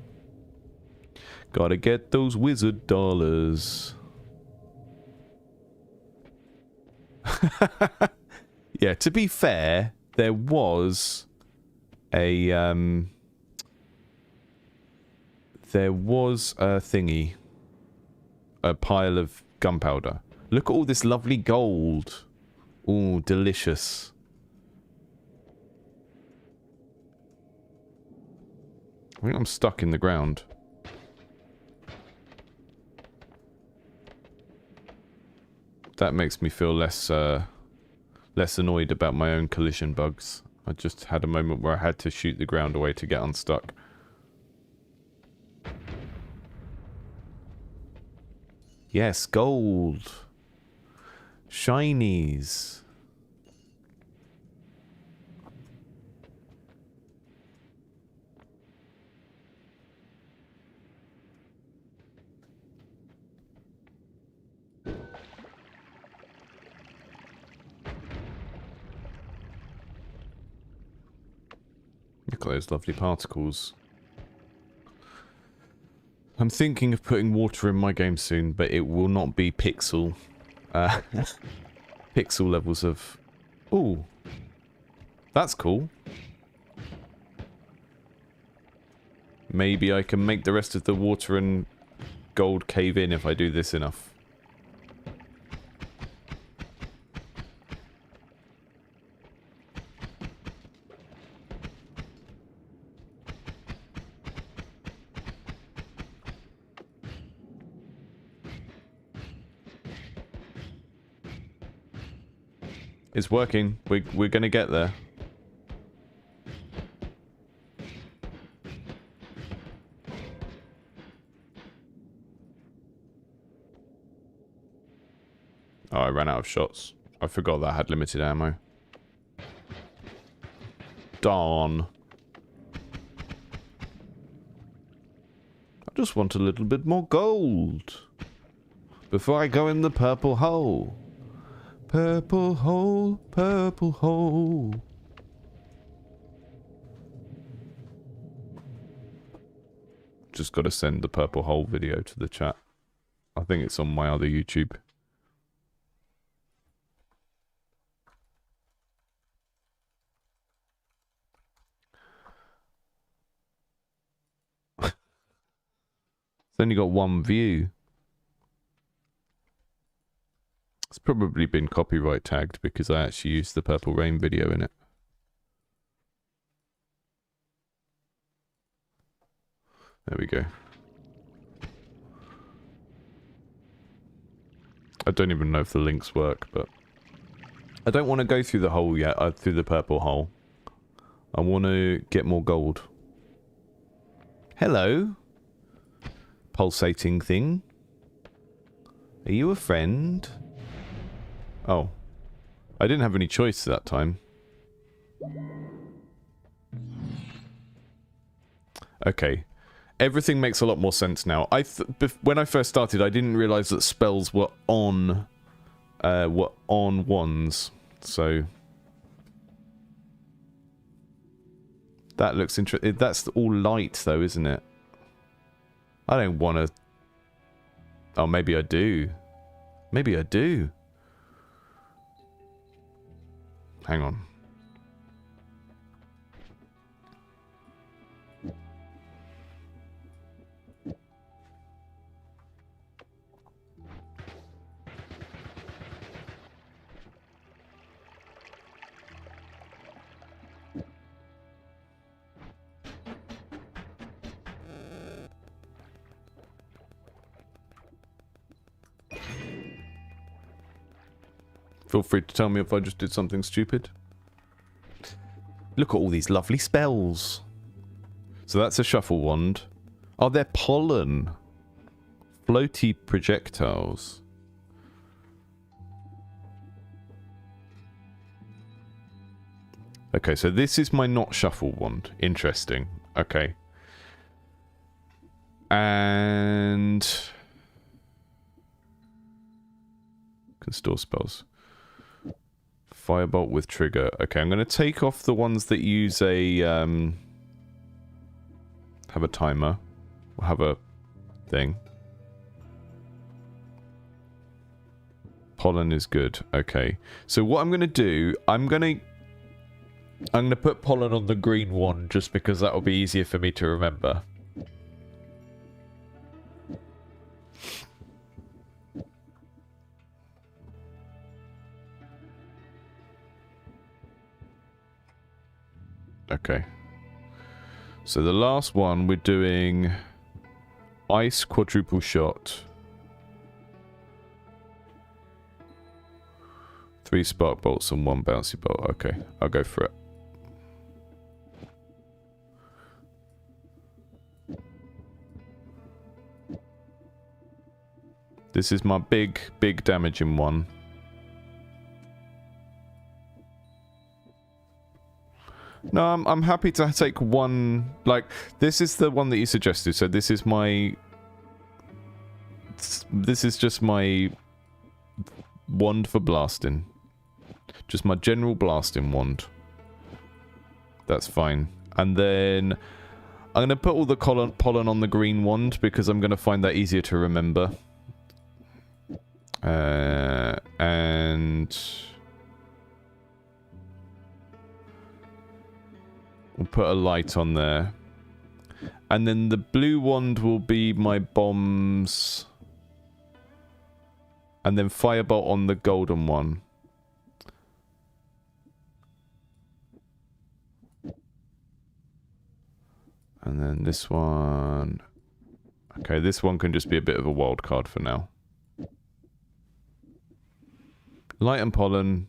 Gotta get those wizard dollars. Yeah, to be fair, there was a thingy. A pile of gunpowder. Look at all this lovely gold. Ooh, delicious. I think I'm stuck in the ground. That makes me feel less annoyed about my own collision bugs. I just had a moment where I had to shoot the ground away to get unstuck. Yes, gold. Shinies. Look at those lovely particles. I'm thinking of putting water in my game soon, but it will not be pixel. Pixel levels of... Ooh. That's cool. Maybe I can make the rest of the water and gold cave in if I do this enough. It's working. We're gonna get there. Oh, I ran out of shots. I forgot that I had limited ammo. Darn. I just want a little bit more gold. Before I go in the purple hole. Purple hole, purple hole. just got to send the purple hole video to the chat. I think it's on my other YouTube. It's only got one view. It's probably been copyright tagged because I actually used the Purple Rain video in it. There we go. I don't even know if the links work, but I don't want to go through the hole yet, through the purple hole. I want to get more gold. Hello? Pulsating thing. Are you a friend? Oh. I didn't have any choice that time. Okay. Everything makes a lot more sense now. When I first started, I didn't realize that spells were on wands. So that looks interesting. That's all light, though, isn't it? I don't want to. Oh, maybe I do. Maybe I do. Hang on. Feel free to tell me if I just did something stupid. Look at all these lovely spells. So that's a shuffle wand. Oh, they're pollen. Floaty projectiles. Okay, so this is my not shuffle wand. Interesting. Okay. And can store spells. Firebolt with trigger. Okay, I'm going to take off the ones that use a have a timer. Or have a thing. Pollen is good. Okay. So what I'm going to do, I'm going to put pollen on the green one just because that will be easier for me to remember. Okay. So the last one, we're doing ice quadruple shot. 3 spark bolts and 1 bouncy bolt. Okay, I'll go for it. This is my big damaging one. No, I'm happy to take one. Like, this is the one that you suggested. So this is my. This is just my wand for blasting. Just my general blasting wand. That's fine. And then I'm going to put all the pollen on the green wand because I'm going to find that easier to remember. And we'll put a light on there. And then the blue wand will be my bombs. And then firebolt on the golden one. And then this one. Okay, this one can just be a bit of a wild card for now. Light and pollen.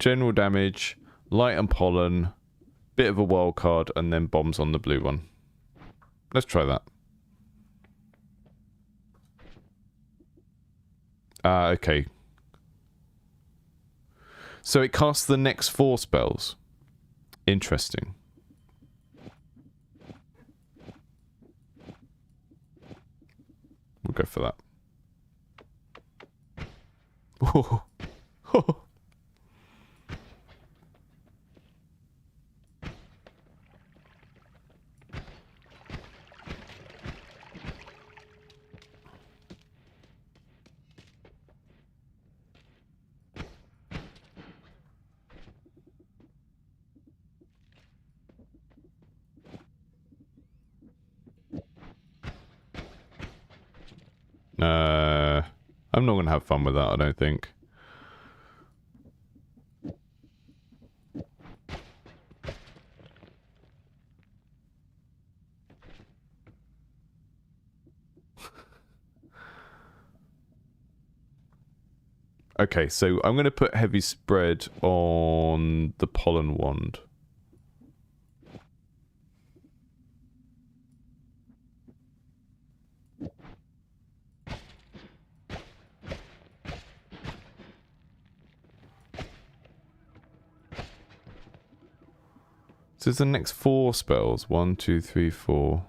General damage. Light and pollen. Bit of a wild card. And then bombs on the blue one. Let's try that. Okay. So it casts the next 4 spells. Interesting. We'll go for that. Oh. Oh. I'm not gonna have fun with that, I don't think. Okay, so I'm gonna put heavy spread on the pollen wand. So it's the next 4 spells. 1, 2, 3, 4.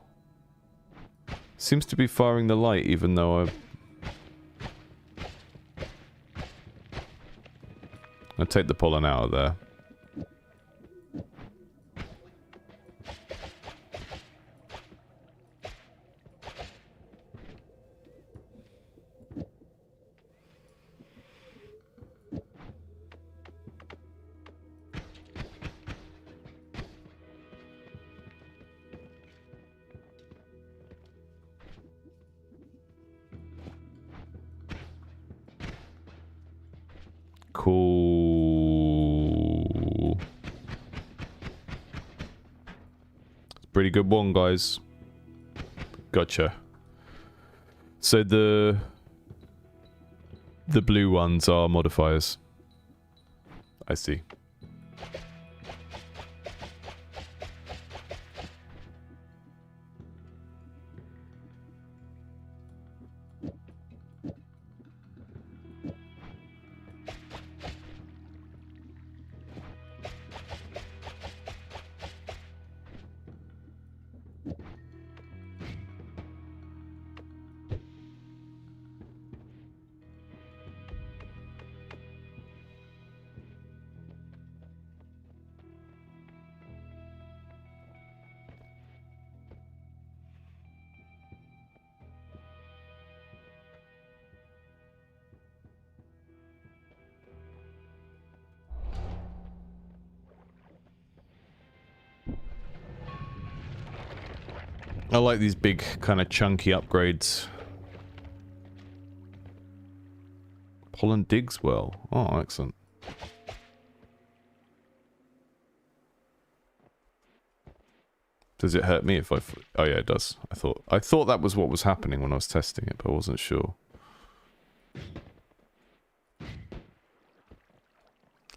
Seems to be firing the light, even though I'll take the pollen out of there. Cool. Pretty good one, guys. Gotcha. So the blue ones are modifiers. I see. I like these big, kind of chunky upgrades. Pollen digs well. Oh, excellent. Does it hurt me if I... Oh yeah, it does. I thought that was what was happening when I was testing it, but I wasn't sure.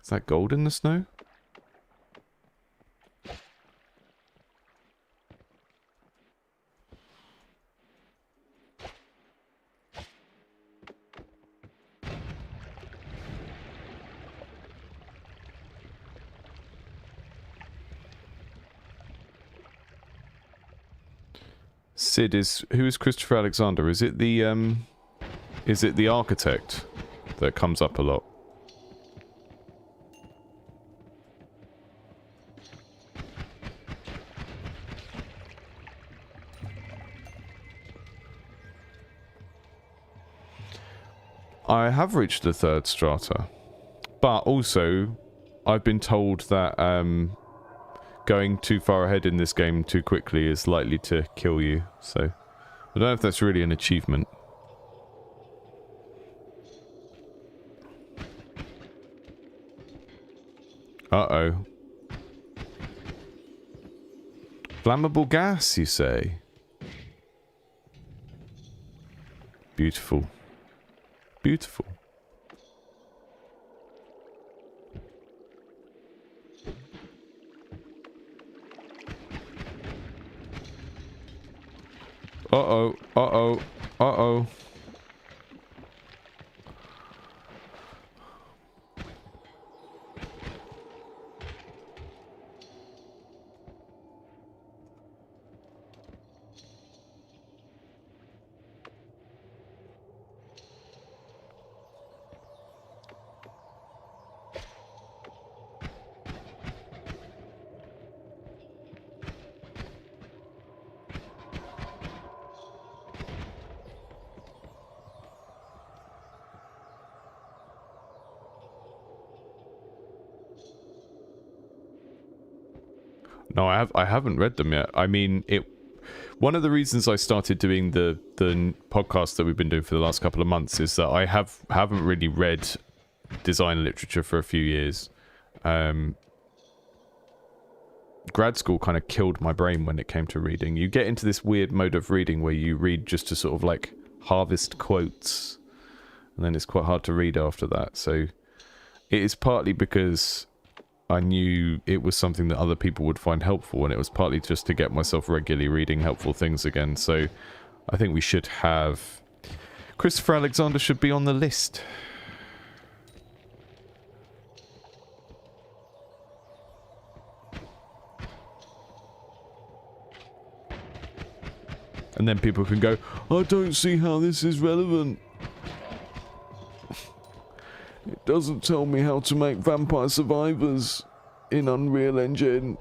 Is that gold in the snow? Sid is... Who is Christopher Alexander? Is it the architect that comes up a lot? I have reached the 3rd strata. But also, I've been told that going too far ahead in this game too quickly is likely to kill you. So, I don't know if that's really an achievement. Uh-oh. Flammable gas, you say? Beautiful. Beautiful. Uh-oh, uh-oh, uh-oh. No, I haven't read them yet. I mean, One of the reasons I started doing the podcast that we've been doing for the last couple of months is that I haven't really read design literature for a few years. Grad school kind of killed my brain when it came to reading. You get into this weird mode of reading where you read just to sort of like harvest quotes, and then it's quite hard to read after that. So it is partly because I knew it was something that other people would find helpful, and it was partly just to get myself regularly reading helpful things again. So I think we should have... Christopher Alexander should be on the list. And then people can go, I don't see how this is relevant. It doesn't tell me how to make Vampire Survivors in Unreal Engine.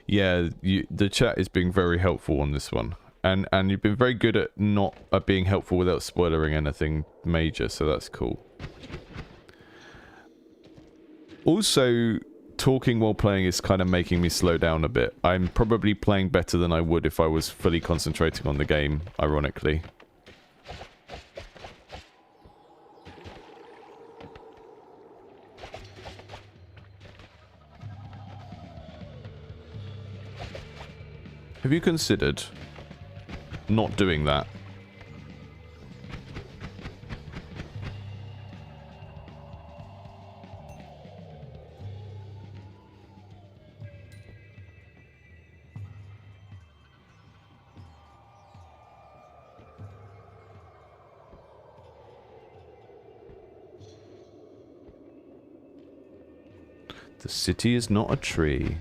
Yeah, the chat is being very helpful on this one. And you've been very good at not being helpful without spoilering anything major, so that's cool. Also, talking while playing is kind of making me slow down a bit. I'm probably playing better than I would if I was fully concentrating on the game, ironically. Have you considered not doing that? The city is not a tree.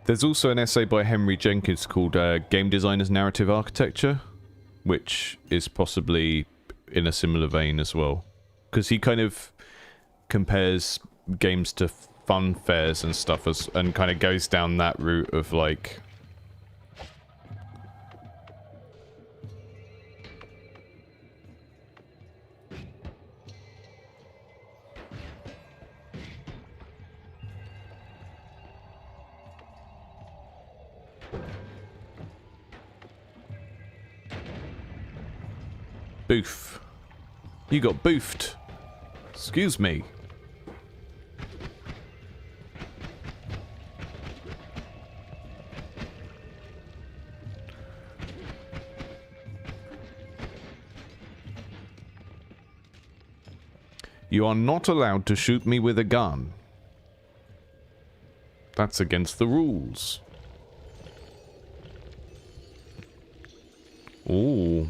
There's also an essay by Henry Jenkins called Game Designer's Narrative Architecture, which is possibly in a similar vein as well. Because he kind of compares games to fun fairs and stuff and kind of goes down that route of like... Boof. You got boofed. Excuse me. You are not allowed to shoot me with a gun. That's against the rules. Ooh.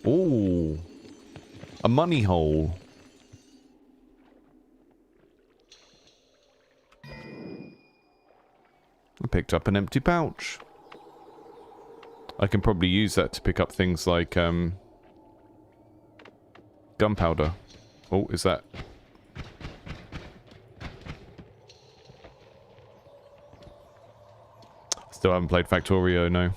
Ooh. A money hole. I picked up an empty pouch. I can probably use that to pick up things like gunpowder. Oh, is that... Still haven't played Factorio, no.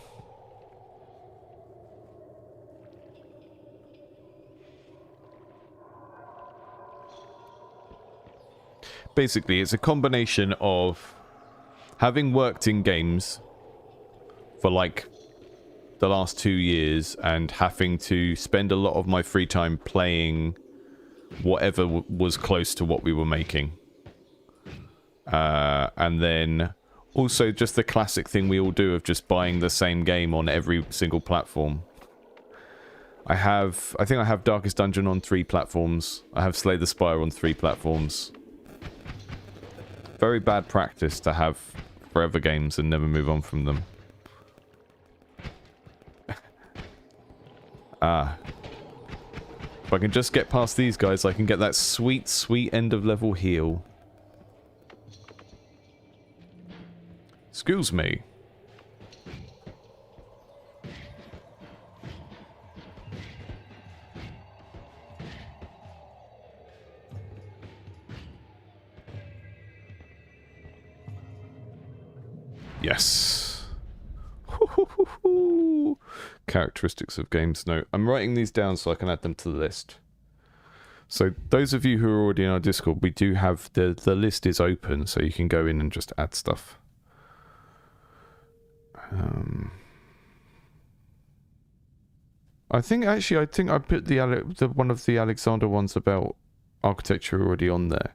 Basically, it's a combination of having worked in games for like the last 2 years and having to spend a lot of my free time playing whatever was close to what we were making. And then also just the classic thing we all do of just buying the same game on every single platform. I think I have Darkest Dungeon on 3 platforms. I have Slay the Spire on 3 platforms. Very bad practice to have forever games and never move on from them. If I can just get past these guys, I can get that sweet, sweet end of level heal. Excuse me. Yes. Characteristics of games. No, I'm writing these down so I can add them to the list. So those of you who are already in our Discord, we do have the list is open, so you can go in and just add stuff. I think I put the one of the Alexander ones about architecture already on there.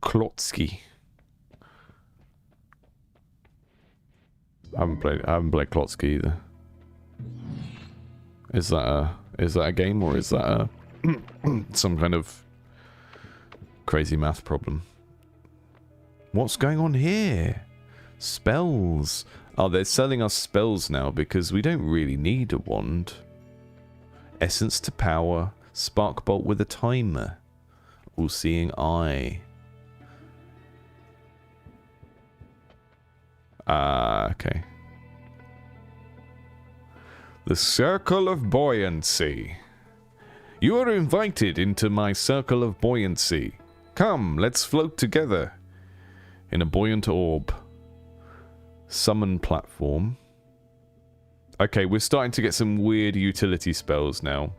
Klotsky. I haven't played Klotsky either. Is that a game, or is that a some kind of crazy math problem? What's going on here? Spells. Oh, they're selling us spells now because we don't really need a wand. Essence to power. Spark bolt with a timer. All-seeing eye. Okay. The Circle of Buoyancy. You are invited into my Circle of Buoyancy. Come, let's float together. In a buoyant orb. Summon platform. Okay, we're starting to get some weird utility spells now.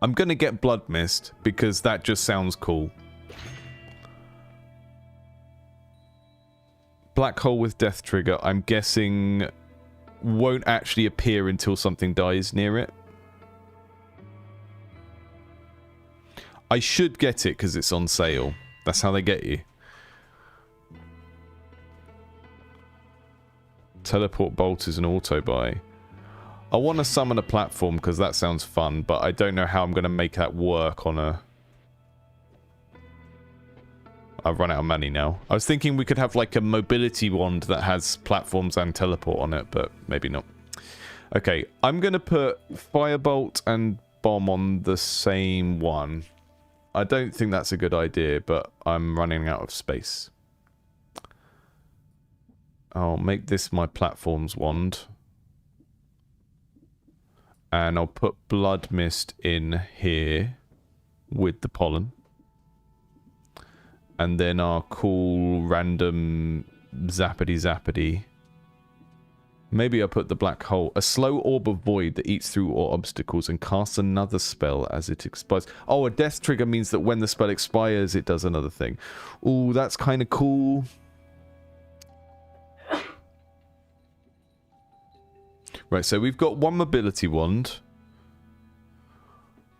I'm gonna get Blood Mist, because that just sounds cool. Black hole with death trigger, I'm guessing won't actually appear until something dies near it. I should get it because it's on sale. That's how they get you. Teleport bolt is an auto buy. I want to summon a platform because that sounds fun, but I don't know how I'm going to make that work on a... I've run out of money now. I was thinking we could have like a mobility wand that has platforms and teleport on it, but maybe not. Okay, I'm going to put firebolt and bomb on the same one. I don't think that's a good idea, but I'm running out of space. I'll make this my platforms wand. And I'll put Blood Mist in here with the pollen. And then our cool random zappity zappity. Maybe I'll put the black hole. A slow orb of void that eats through all obstacles and casts another spell as it expires. Oh, a death trigger means that when the spell expires, it does another thing. Ooh, that's kind of cool. Right, so we've got one mobility wand.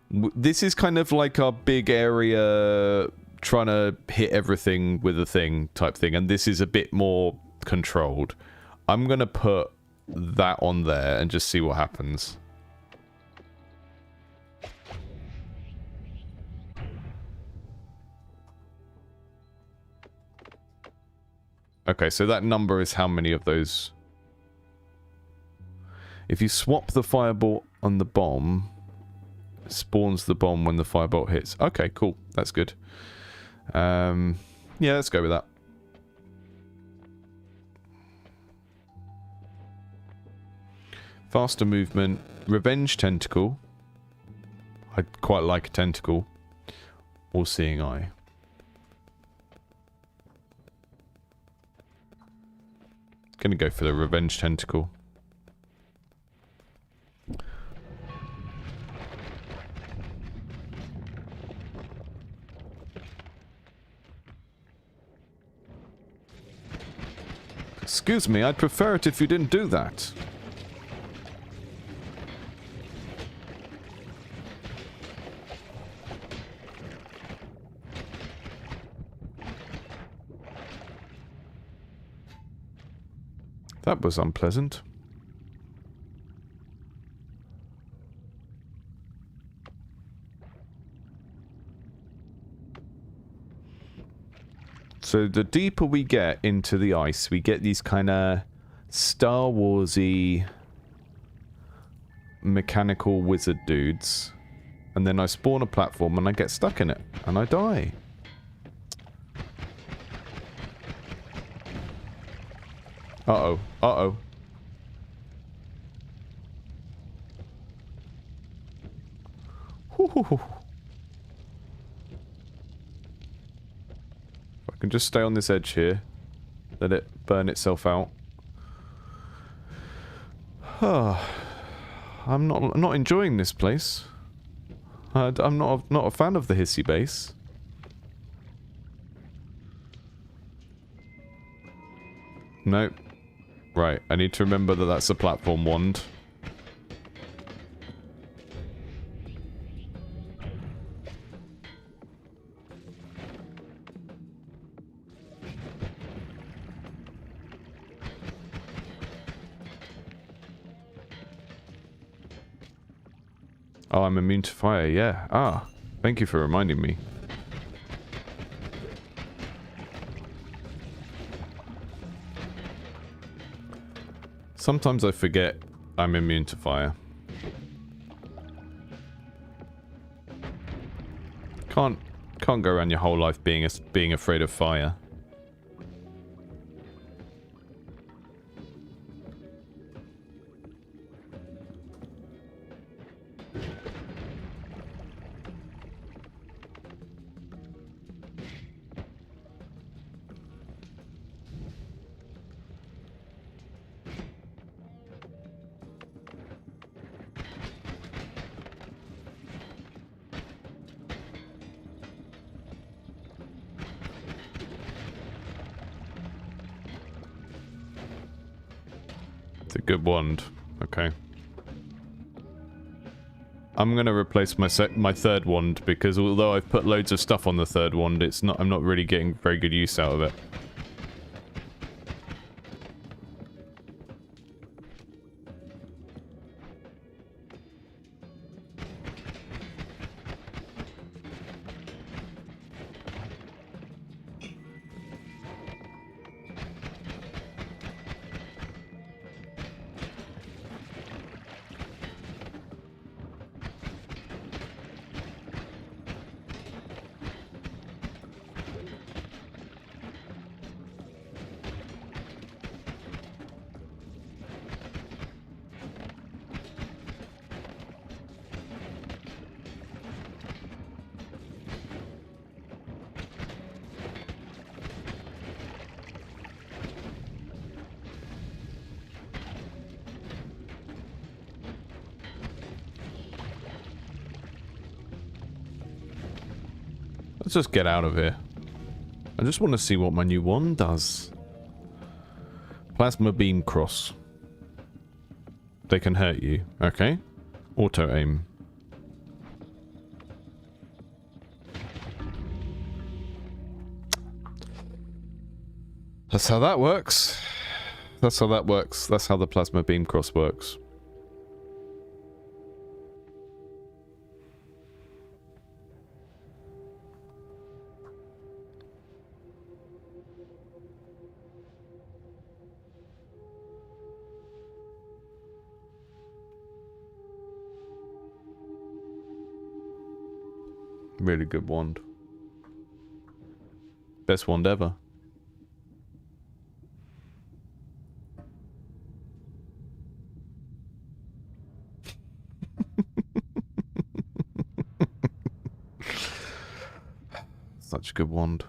This is kind of like our big area trying to hit everything with a thing type thing, and this is a bit more controlled. I'm going to put that on there and just see what happens. Okay, so that number is how many of those... If you swap the firebolt on the bomb, it spawns the bomb when the firebolt hits. Okay, cool. That's good. Yeah, let's go with that. Faster movement. Revenge tentacle. I'd quite like a tentacle. Or seeing eye. Gonna go for the revenge tentacle. Excuse me, I'd prefer it if you didn't do that. That was unpleasant. So the deeper we get into the ice, we get these kind of Star Wars-y mechanical wizard dudes. And then I spawn a platform and I get stuck in it. And I die. Uh-oh. Uh-oh. If I can just stay on this edge here, let it burn itself out. I'm not enjoying this place. I'm not a fan of the hissy base. Nope. Right, I need to remember that that's a platform wand. Oh, I'm immune to fire, yeah. Ah, thank you for reminding me. Sometimes I forget I'm immune to fire. Can't go around your whole life being afraid of fire. It's a good wand. Okay. I'm gonna replace my third wand because although I've put loads of stuff on the third wand, I'm not really getting very good use out of it. Let's just get out of here. I just want to see what my new wand does. Plasma beam cross. They can hurt you. Okay. Auto aim. That's how that works. That's how that works. That's how the plasma beam cross works. Really good wand. Best wand ever. Such a good wand.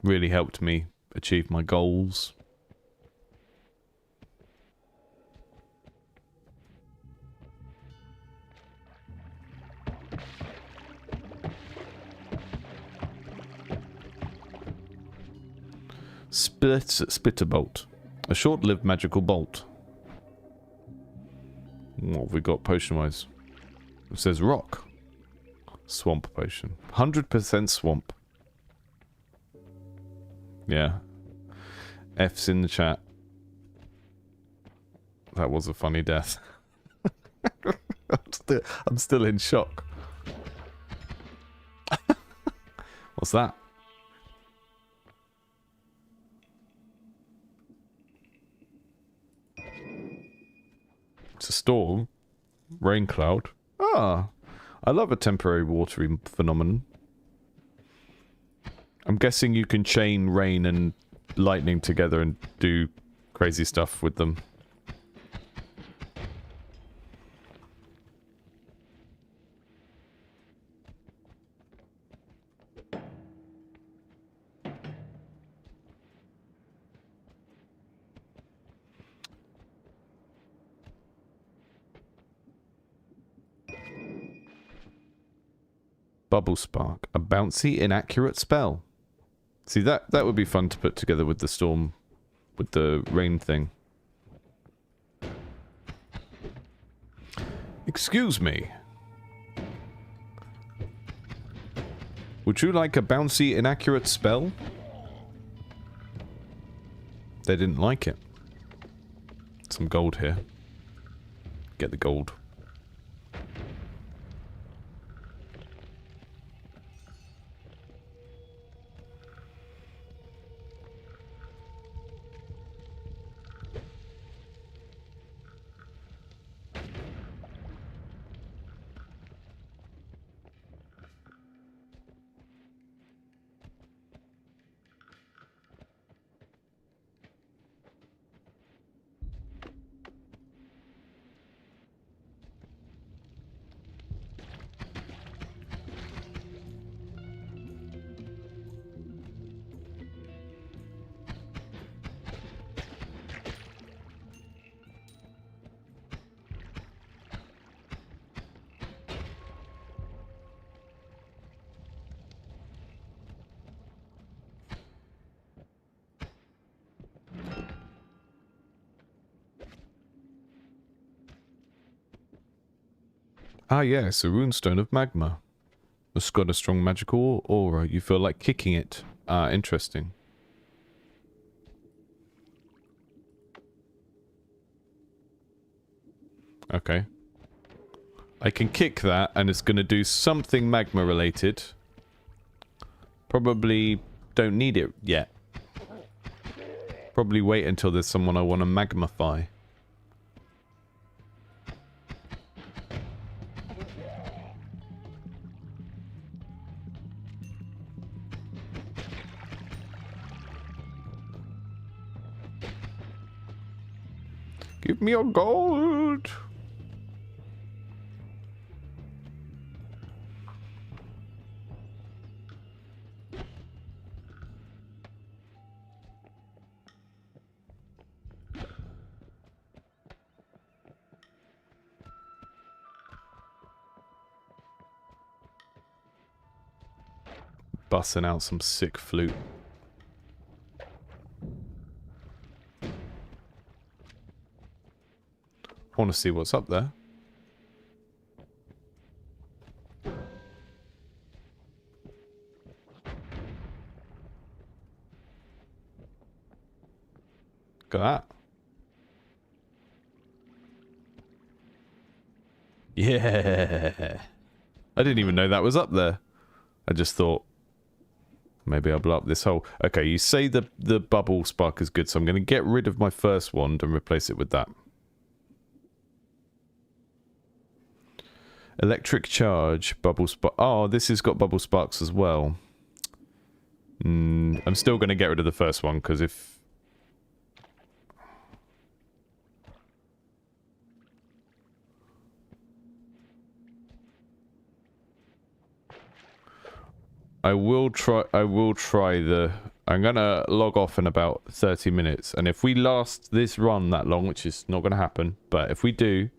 Really helped me achieve my goals. Splitter bolt. A short-lived magical bolt. What have we got potion-wise? It says rock. Swamp potion. 100% swamp. Yeah. F's in the chat. That was a funny death. I'm still in shock. What's that? It's a storm. Rain cloud. Ah, I love a temporary watery phenomenon. I'm guessing you can chain rain and lightning together and do crazy stuff with them. Bubble spark. A bouncy, inaccurate spell. See, that would be fun to put together with the storm, with the rain thing. Excuse me. Would you like a bouncy, inaccurate spell? They didn't like it. Some gold here. Get the gold. Ah yes, a runestone of magma. It's got a strong magical aura. You feel like kicking it. Ah, interesting. Okay. I can kick that and it's going to do something magma related. Probably don't need it yet. Probably wait until there's someone I want to magmify. Give me your gold! Busting out some sick flute. I want to see what's up there. Look at that. Yeah. I didn't even know that was up there. I just thought maybe I'll blow up this hole. Okay, you say the bubble spark is good, so I'm going to get rid of my first wand and replace it with that. Electric charge, bubble spark. Oh, this has got bubble sparks as well. I'm still going to get rid of the first one, because if... I will try the... I'm going to log off in about 30 minutes, and if we last this run that long, which is not going to happen, but if we do,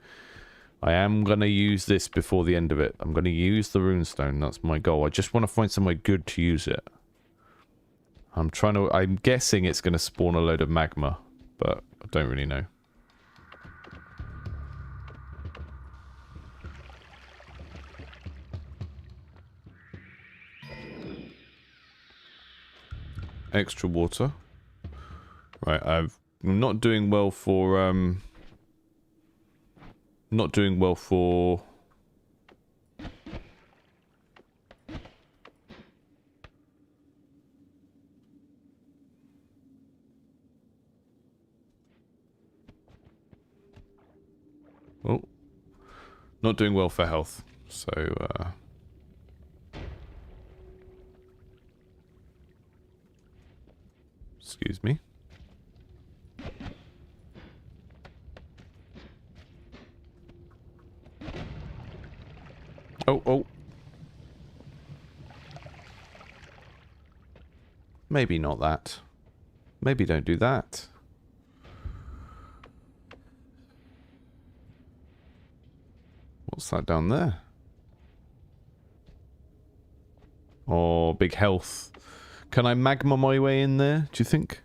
I am going to use this before the end of it. I'm going to use the runestone. That's my goal. I just want to find somewhere good to use it. I'm guessing it's going to spawn a load of magma, but I don't really know. Extra water. Right, I'm not doing well for, not doing well for... Oh. Not doing well for health, so, excuse me. Oh. Maybe not that. Maybe don't do that. What's that down there? a big health. Can I magma my way in there, do you think?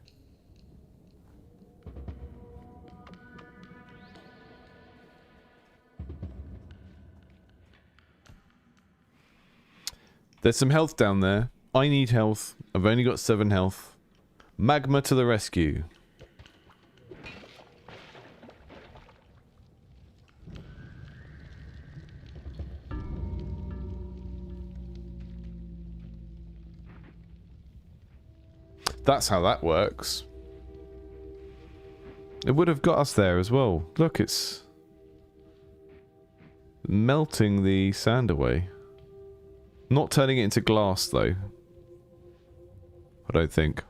There's some health down there. I need health. I've only got 7 health. Magma to the rescue. That's how that works. It would have got us there as well. Look, it's melting the sand away. Not turning it into glass, though. I don't think.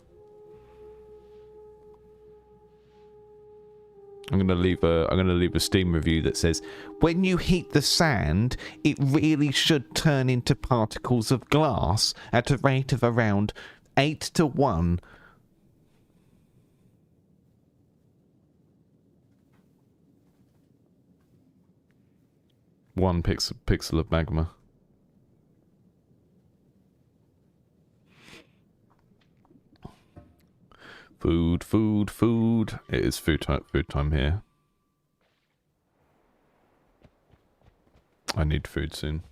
I'm gonna leave a Steam review that says, when you heat the sand, it really should turn into particles of glass at a rate of around 8 to 1. One pixel of magma. Food, food, food. It is food time here. I need food soon.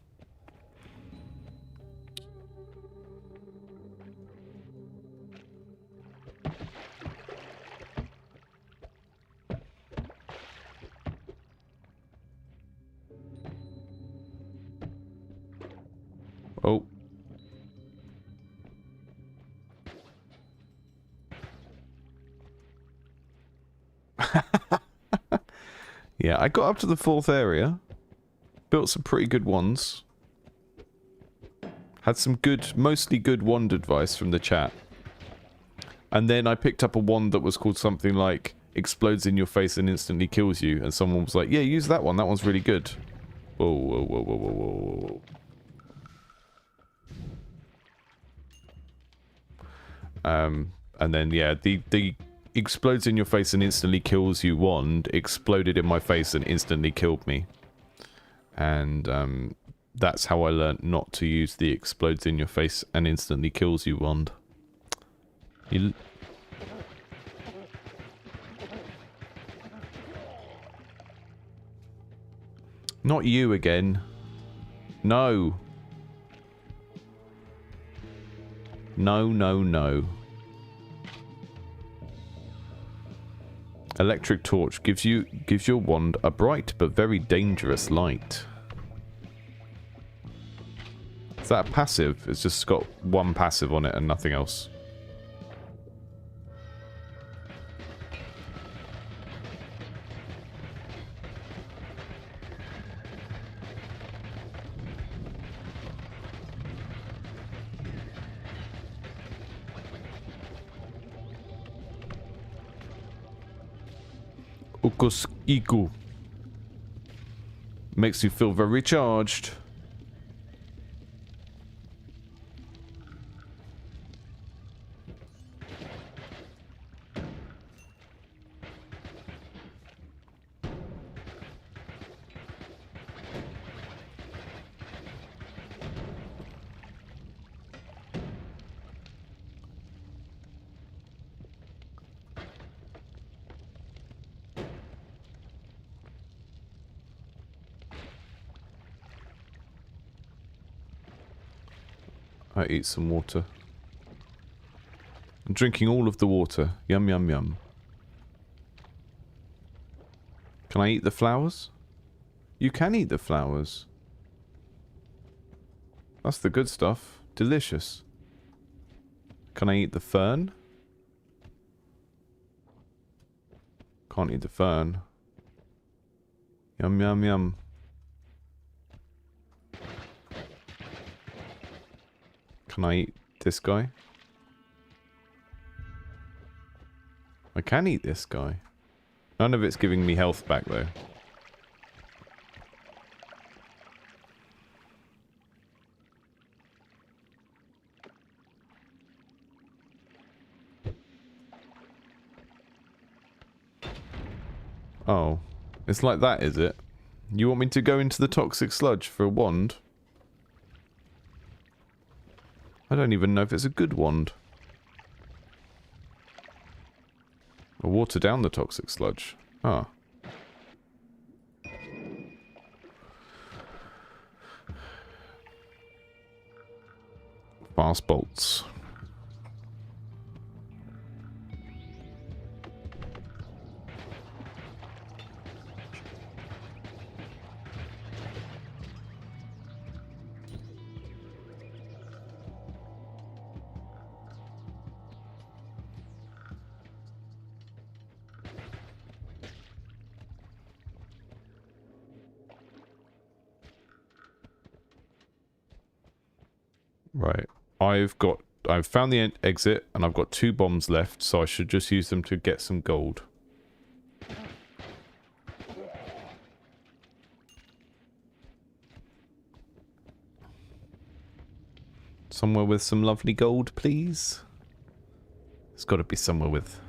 Oh. Yeah, I got up to the 4th area. Built some pretty good ones. Had some good, mostly good wand advice from the chat. And then I picked up a wand that was called something like explodes in your face and instantly kills you. And someone was like, yeah, use that one. That one's really good. Whoa, whoa, whoa, whoa, whoa, whoa, whoa. And then, yeah, the explodes in your face and instantly kills you wand exploded in my face and instantly killed me. And that's how I learnt not to use the explodes in your face and instantly kills you wand. Not you again. No. No, no, no. Electric torch gives your wand a bright but very dangerous light. Is that a passive? It's just got one passive on it and nothing else. Iku. Makes you feel very charged. I eat some water. I'm drinking all of the water. Yum, yum, yum. Can I eat the flowers? You can eat the flowers. That's the good stuff. Delicious. Can I eat the fern? Can't eat the fern. Yum, yum, yum. Can I eat this guy? I can eat this guy. None of it's giving me health back, though. Oh. It's like that, is it? You want me to go into the toxic sludge for a wand? I don't even know if it's a good wand. Or water down the toxic sludge. Ah. Fast bolts. Right. I've found the exit and I've got 2 bombs left, so I should just use them to get some gold. Somewhere with some lovely gold, please. It's got to be somewhere with...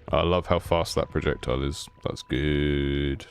I love how fast that projectile is. That's good.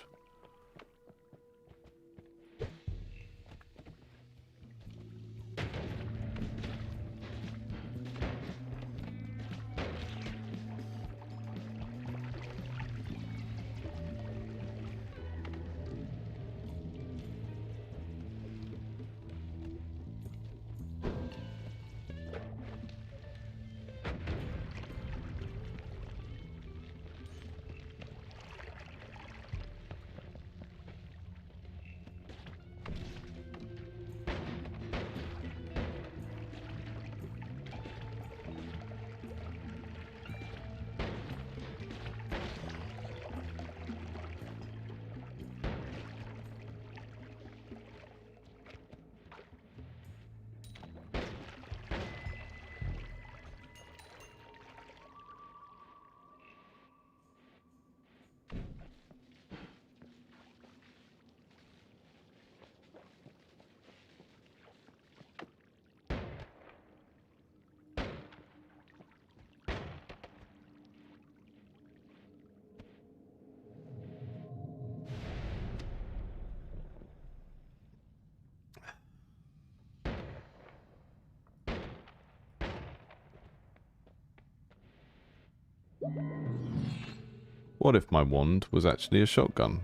What if my wand was actually a shotgun?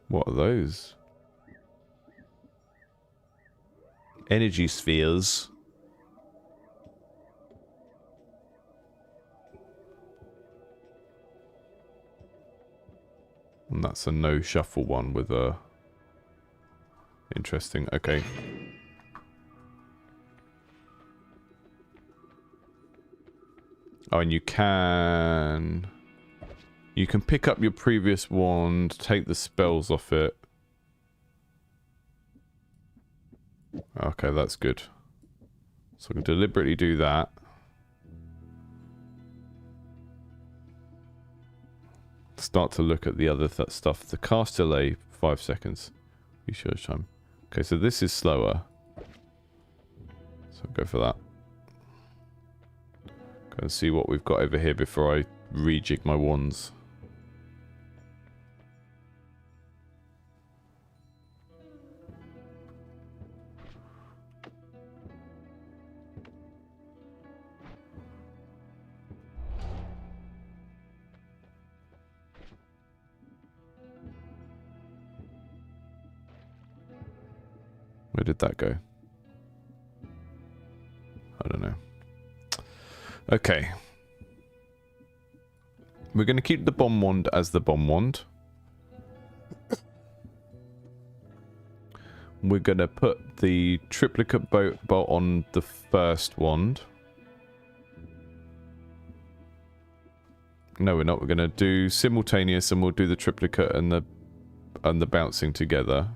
What are those? Energy spheres. And that's a no shuffle one with a... Interesting, okay. Oh, and you can pick up your previous wand, take the spells off it. Okay, that's good. So I can deliberately do that. Start to look at the other stuff. The cast delay, 5 seconds. Be sure time. Okay, so this is slower. So I'll go for that. Go and see what we've got over here before I rejig my wands. Where did that go? I don't know. Okay. We're going to keep the bomb wand as the bomb wand. We're going to put the triplicate bolt on the first wand. No, we're not. We're going to do simultaneous, and we'll do the triplicate and the bouncing together.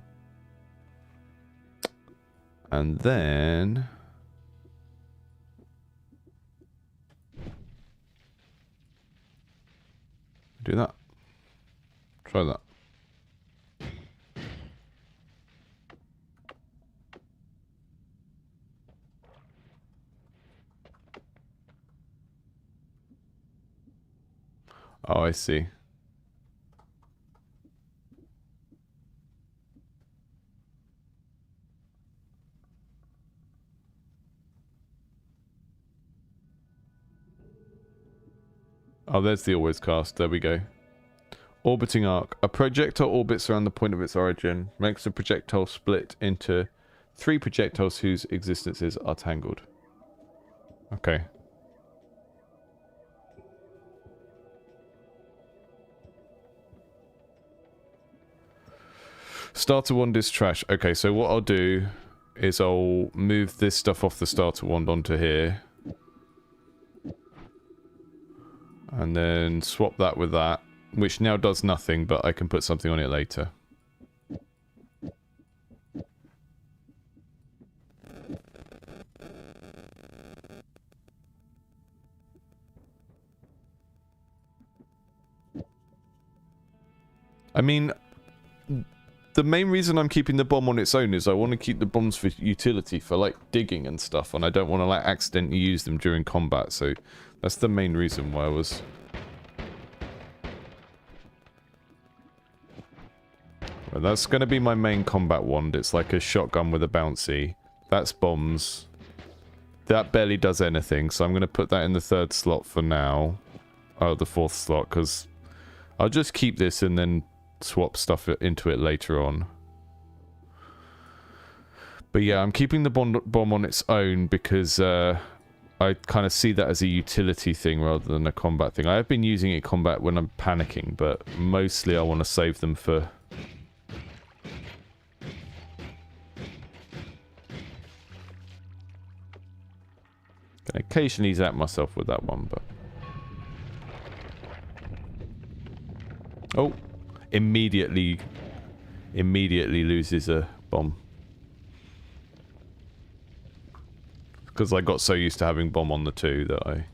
And then... do that. Try that. Oh, I see. Oh, there's the always cast. There we go. Orbiting arc. A projectile orbits around the point of its origin, makes the projectile split into 3 projectiles whose existences are tangled. Okay. Starter wand is trash. Okay, so what I'll do is I'll move this stuff off the starter wand onto here. And then swap that with that, which now does nothing, but I can put something on it later. I mean, the main reason I'm keeping the bomb on its own is I want to keep the bombs for utility, for like digging and stuff, and I don't want to like accidentally use them during combat, so that's the main reason why I was... Well, that's going to be my main combat wand. It's like a shotgun with a bouncy. That's bombs. That barely does anything, so I'm going to put that in the 3rd slot for now. Oh, the 4th slot, because I'll just keep this and then swap stuff into it later on. But yeah, I'm keeping the bomb on its own because I kind of see that as a utility thing rather than a combat thing. I have been using it in combat when I'm panicking, but mostly I want to save them for... I occasionally zap myself with that one, but... Oh! Immediately loses a bomb. Because I got so used to having bomb on the 2 that I...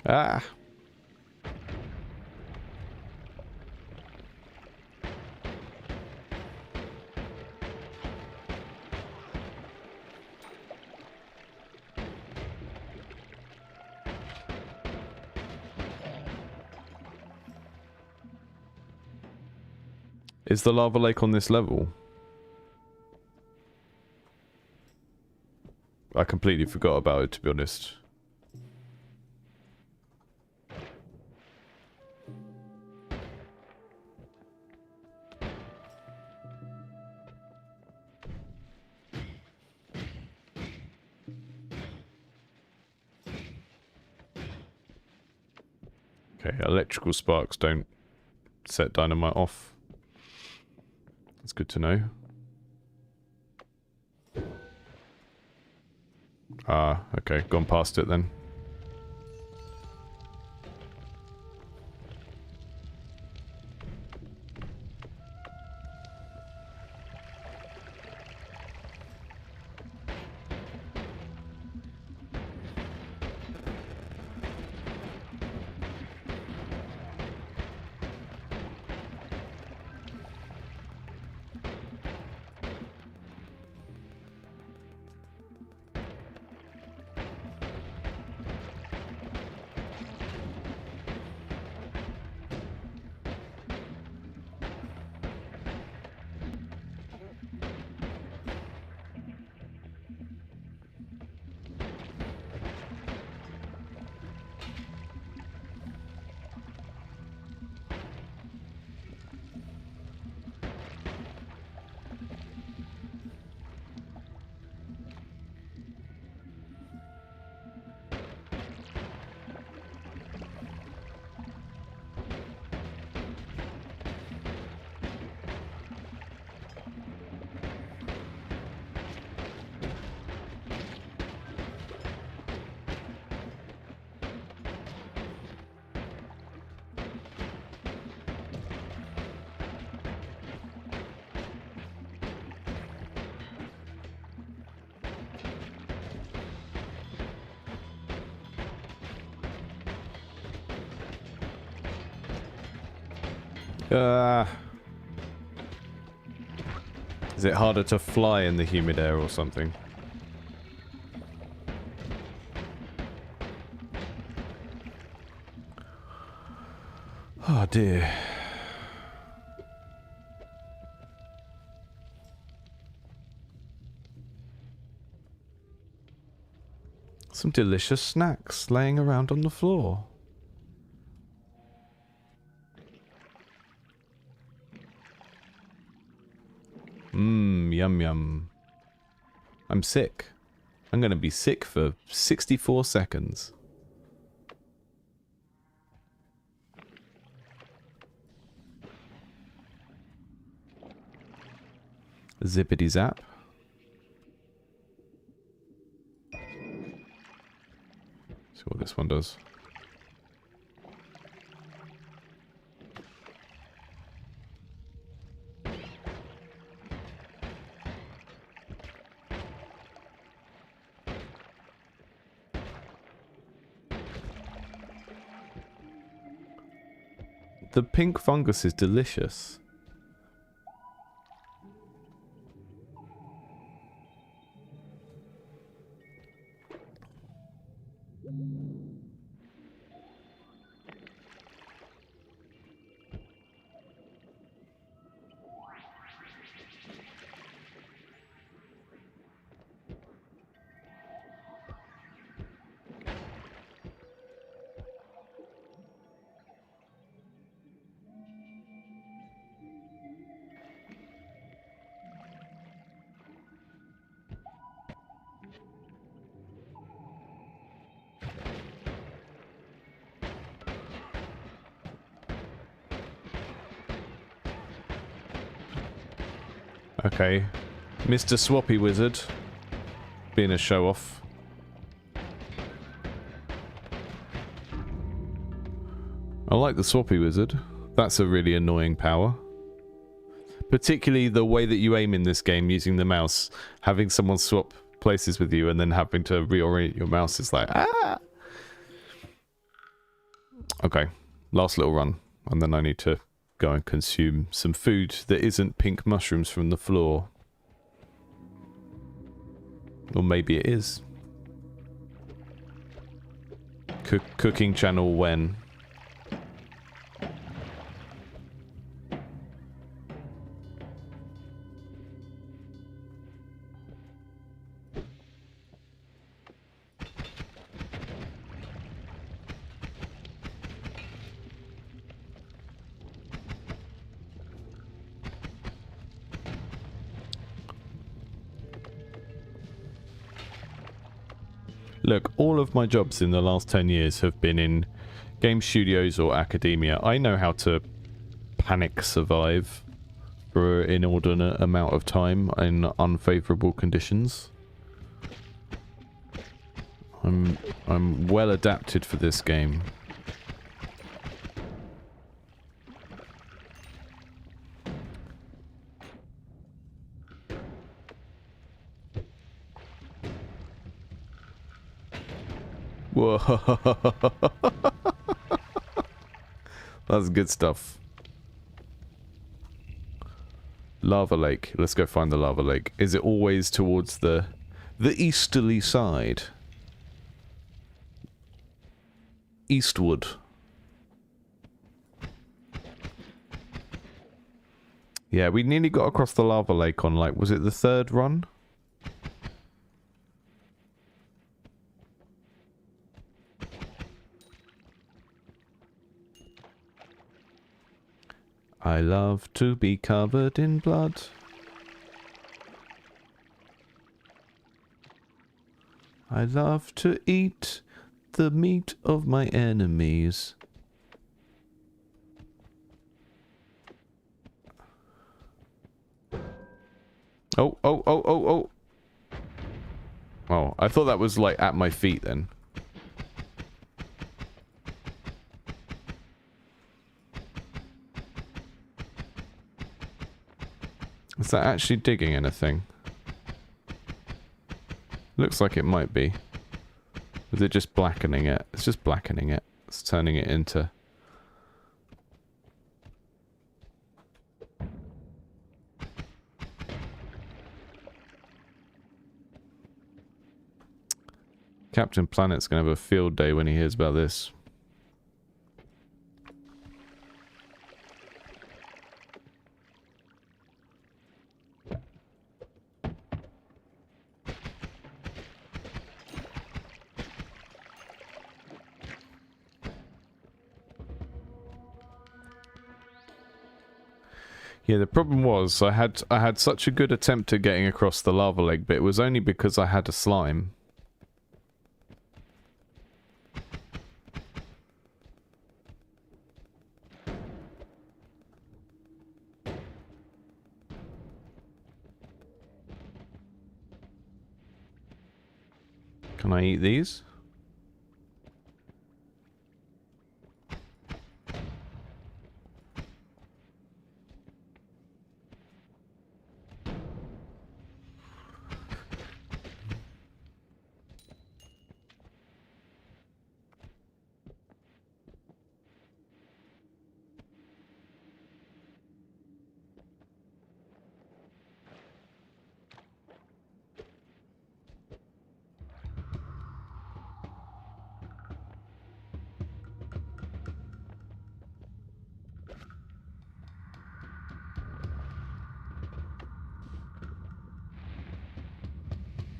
Ah! Is the lava lake on this level? I completely forgot about it, to be honest. Okay, electrical sparks don't set dynamite off. That's good to know. Ah, okay, gone past it then. Is it harder to fly in the humid air or something? Oh dear. Some delicious snacks laying around on the floor. Mmm, yum yum. I'm sick. I'm gonna be sick for 64 seconds. Zippity zap. See what this one does. The pink fungus is delicious. Okay, Mr. Swappy Wizard, being a show-off. I like the Swappy Wizard. That's a really annoying power. Particularly the way that you aim in this game using the mouse. Having someone swap places with you and then having to reorient your mouse is like, ah! Okay, last little run. And then I need to go and consume some food that isn't pink mushrooms from the floor. Or maybe it is. Cooking channel when? Look, all of my jobs in the last 10 years have been in game studios or academia. I know how to panic survive for an inordinate amount of time in unfavorable conditions. I'm well adapted for this game. Whoa. That's good stuff. Lava lake. Let's go find the lava lake. Is it always towards the easterly side? Eastward. Yeah, we nearly got across the lava lake on, like, was it the third run? I love to be covered in blood. I love to eat the meat of my enemies. Oh, oh, oh, oh, oh. Oh, I thought that was like at my feet then. Is that actually digging anything? Looks like it might be. Is it just blackening it? It's just blackening it. It's turning it into... Captain Planet's gonna have a field day when he hears about this. Yeah, the problem was I had such a good attempt at getting across the lava leg, but it was only because I had a slime. Can I eat these?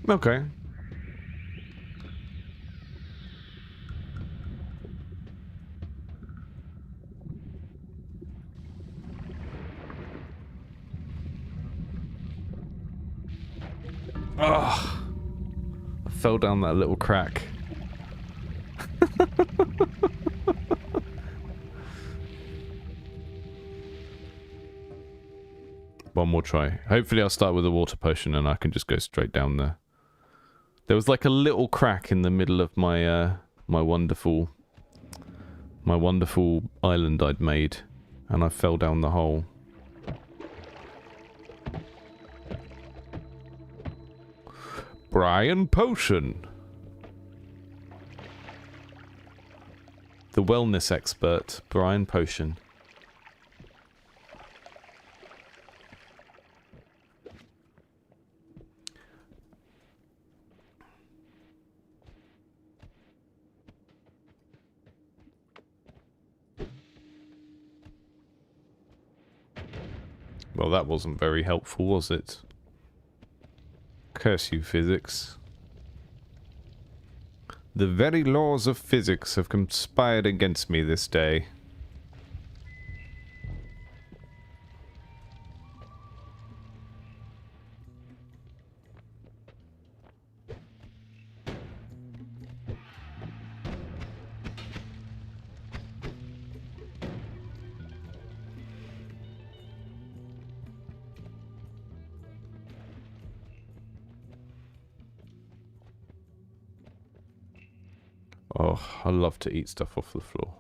Okay. Ugh. I fell down that little crack. One more try. Hopefully I'll start with a water potion and I can just go straight down there. There was like a little crack in the middle of my my wonderful island I'd made, and I fell down the hole. Brian Potion. The wellness expert, Brian Potion. Well, that wasn't very helpful, was it? Curse you, physics. The very laws of physics have conspired against me this day. Oh, I love to eat stuff off the floor.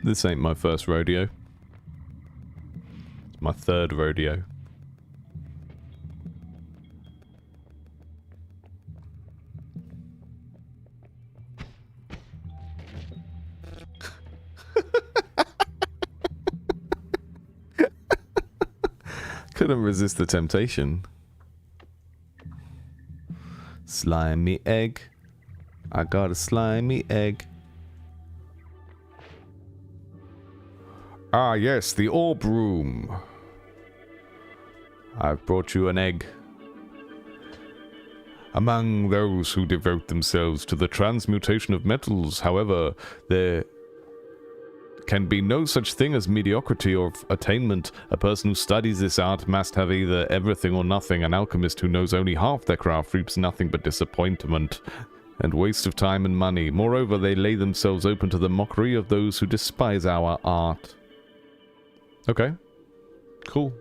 This ain't my first rodeo. It's my third rodeo. Couldn't resist the temptation. Slimy egg. I got a slimy egg. Ah, yes, the orb room. I've brought you an egg. Among those who devote themselves to the transmutation of metals, however, there can be no such thing as mediocrity or attainment. A person who studies this art must have either everything or nothing. An alchemist who knows only half their craft reaps nothing but disappointment and waste of time and money. Moreover, they lay themselves open to the mockery of those who despise our art. Okay. Cool.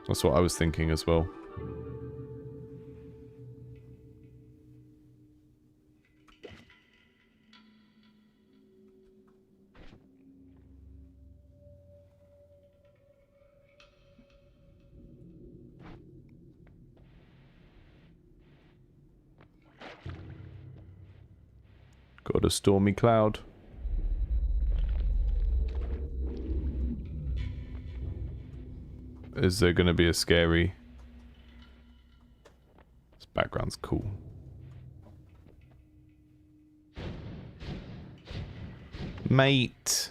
That's what I was thinking as well. Got a stormy cloud. Is there going to be a scary... This background's cool. Mate!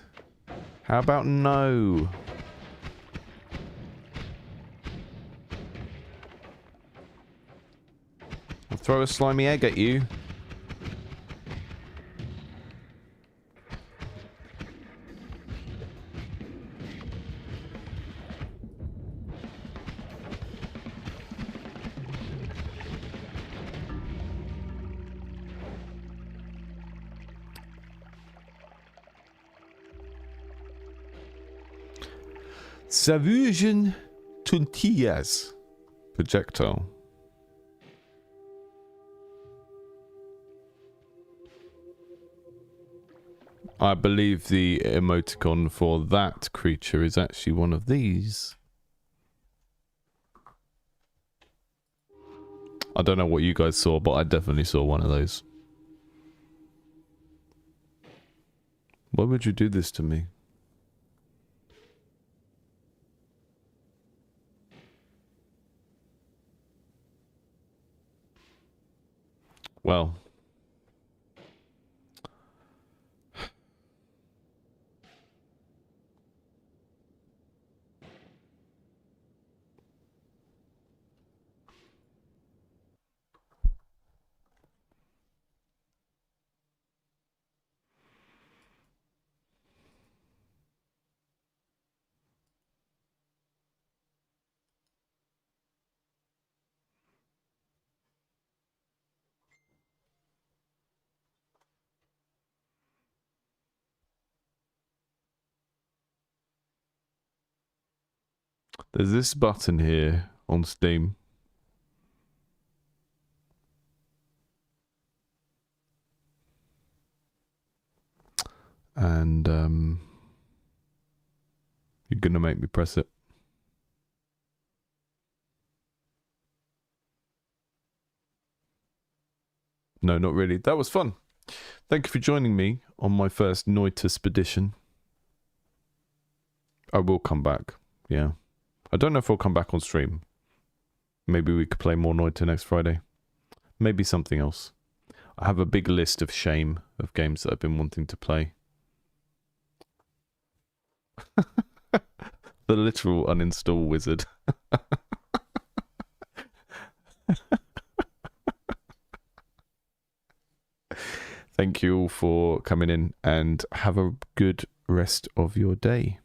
How about no? I'll throw a slimy egg at you. Savusion Tuntillas projectile. I believe the emoticon for that creature is actually one of these. I don't know what you guys saw, but I definitely saw one of those. Why would you do this to me? Well, there's this button here on Steam. And, you're gonna make me press it. No, not really. That was fun. Thank you for joining me on my first Noita expedition. I will come back, yeah. I don't know if I'll come back on stream. Maybe we could play more Noita next Friday. Maybe something else. I have a big list of shame of games that I've been wanting to play. The literal uninstall wizard. Thank you all for coming in and have a good rest of your day.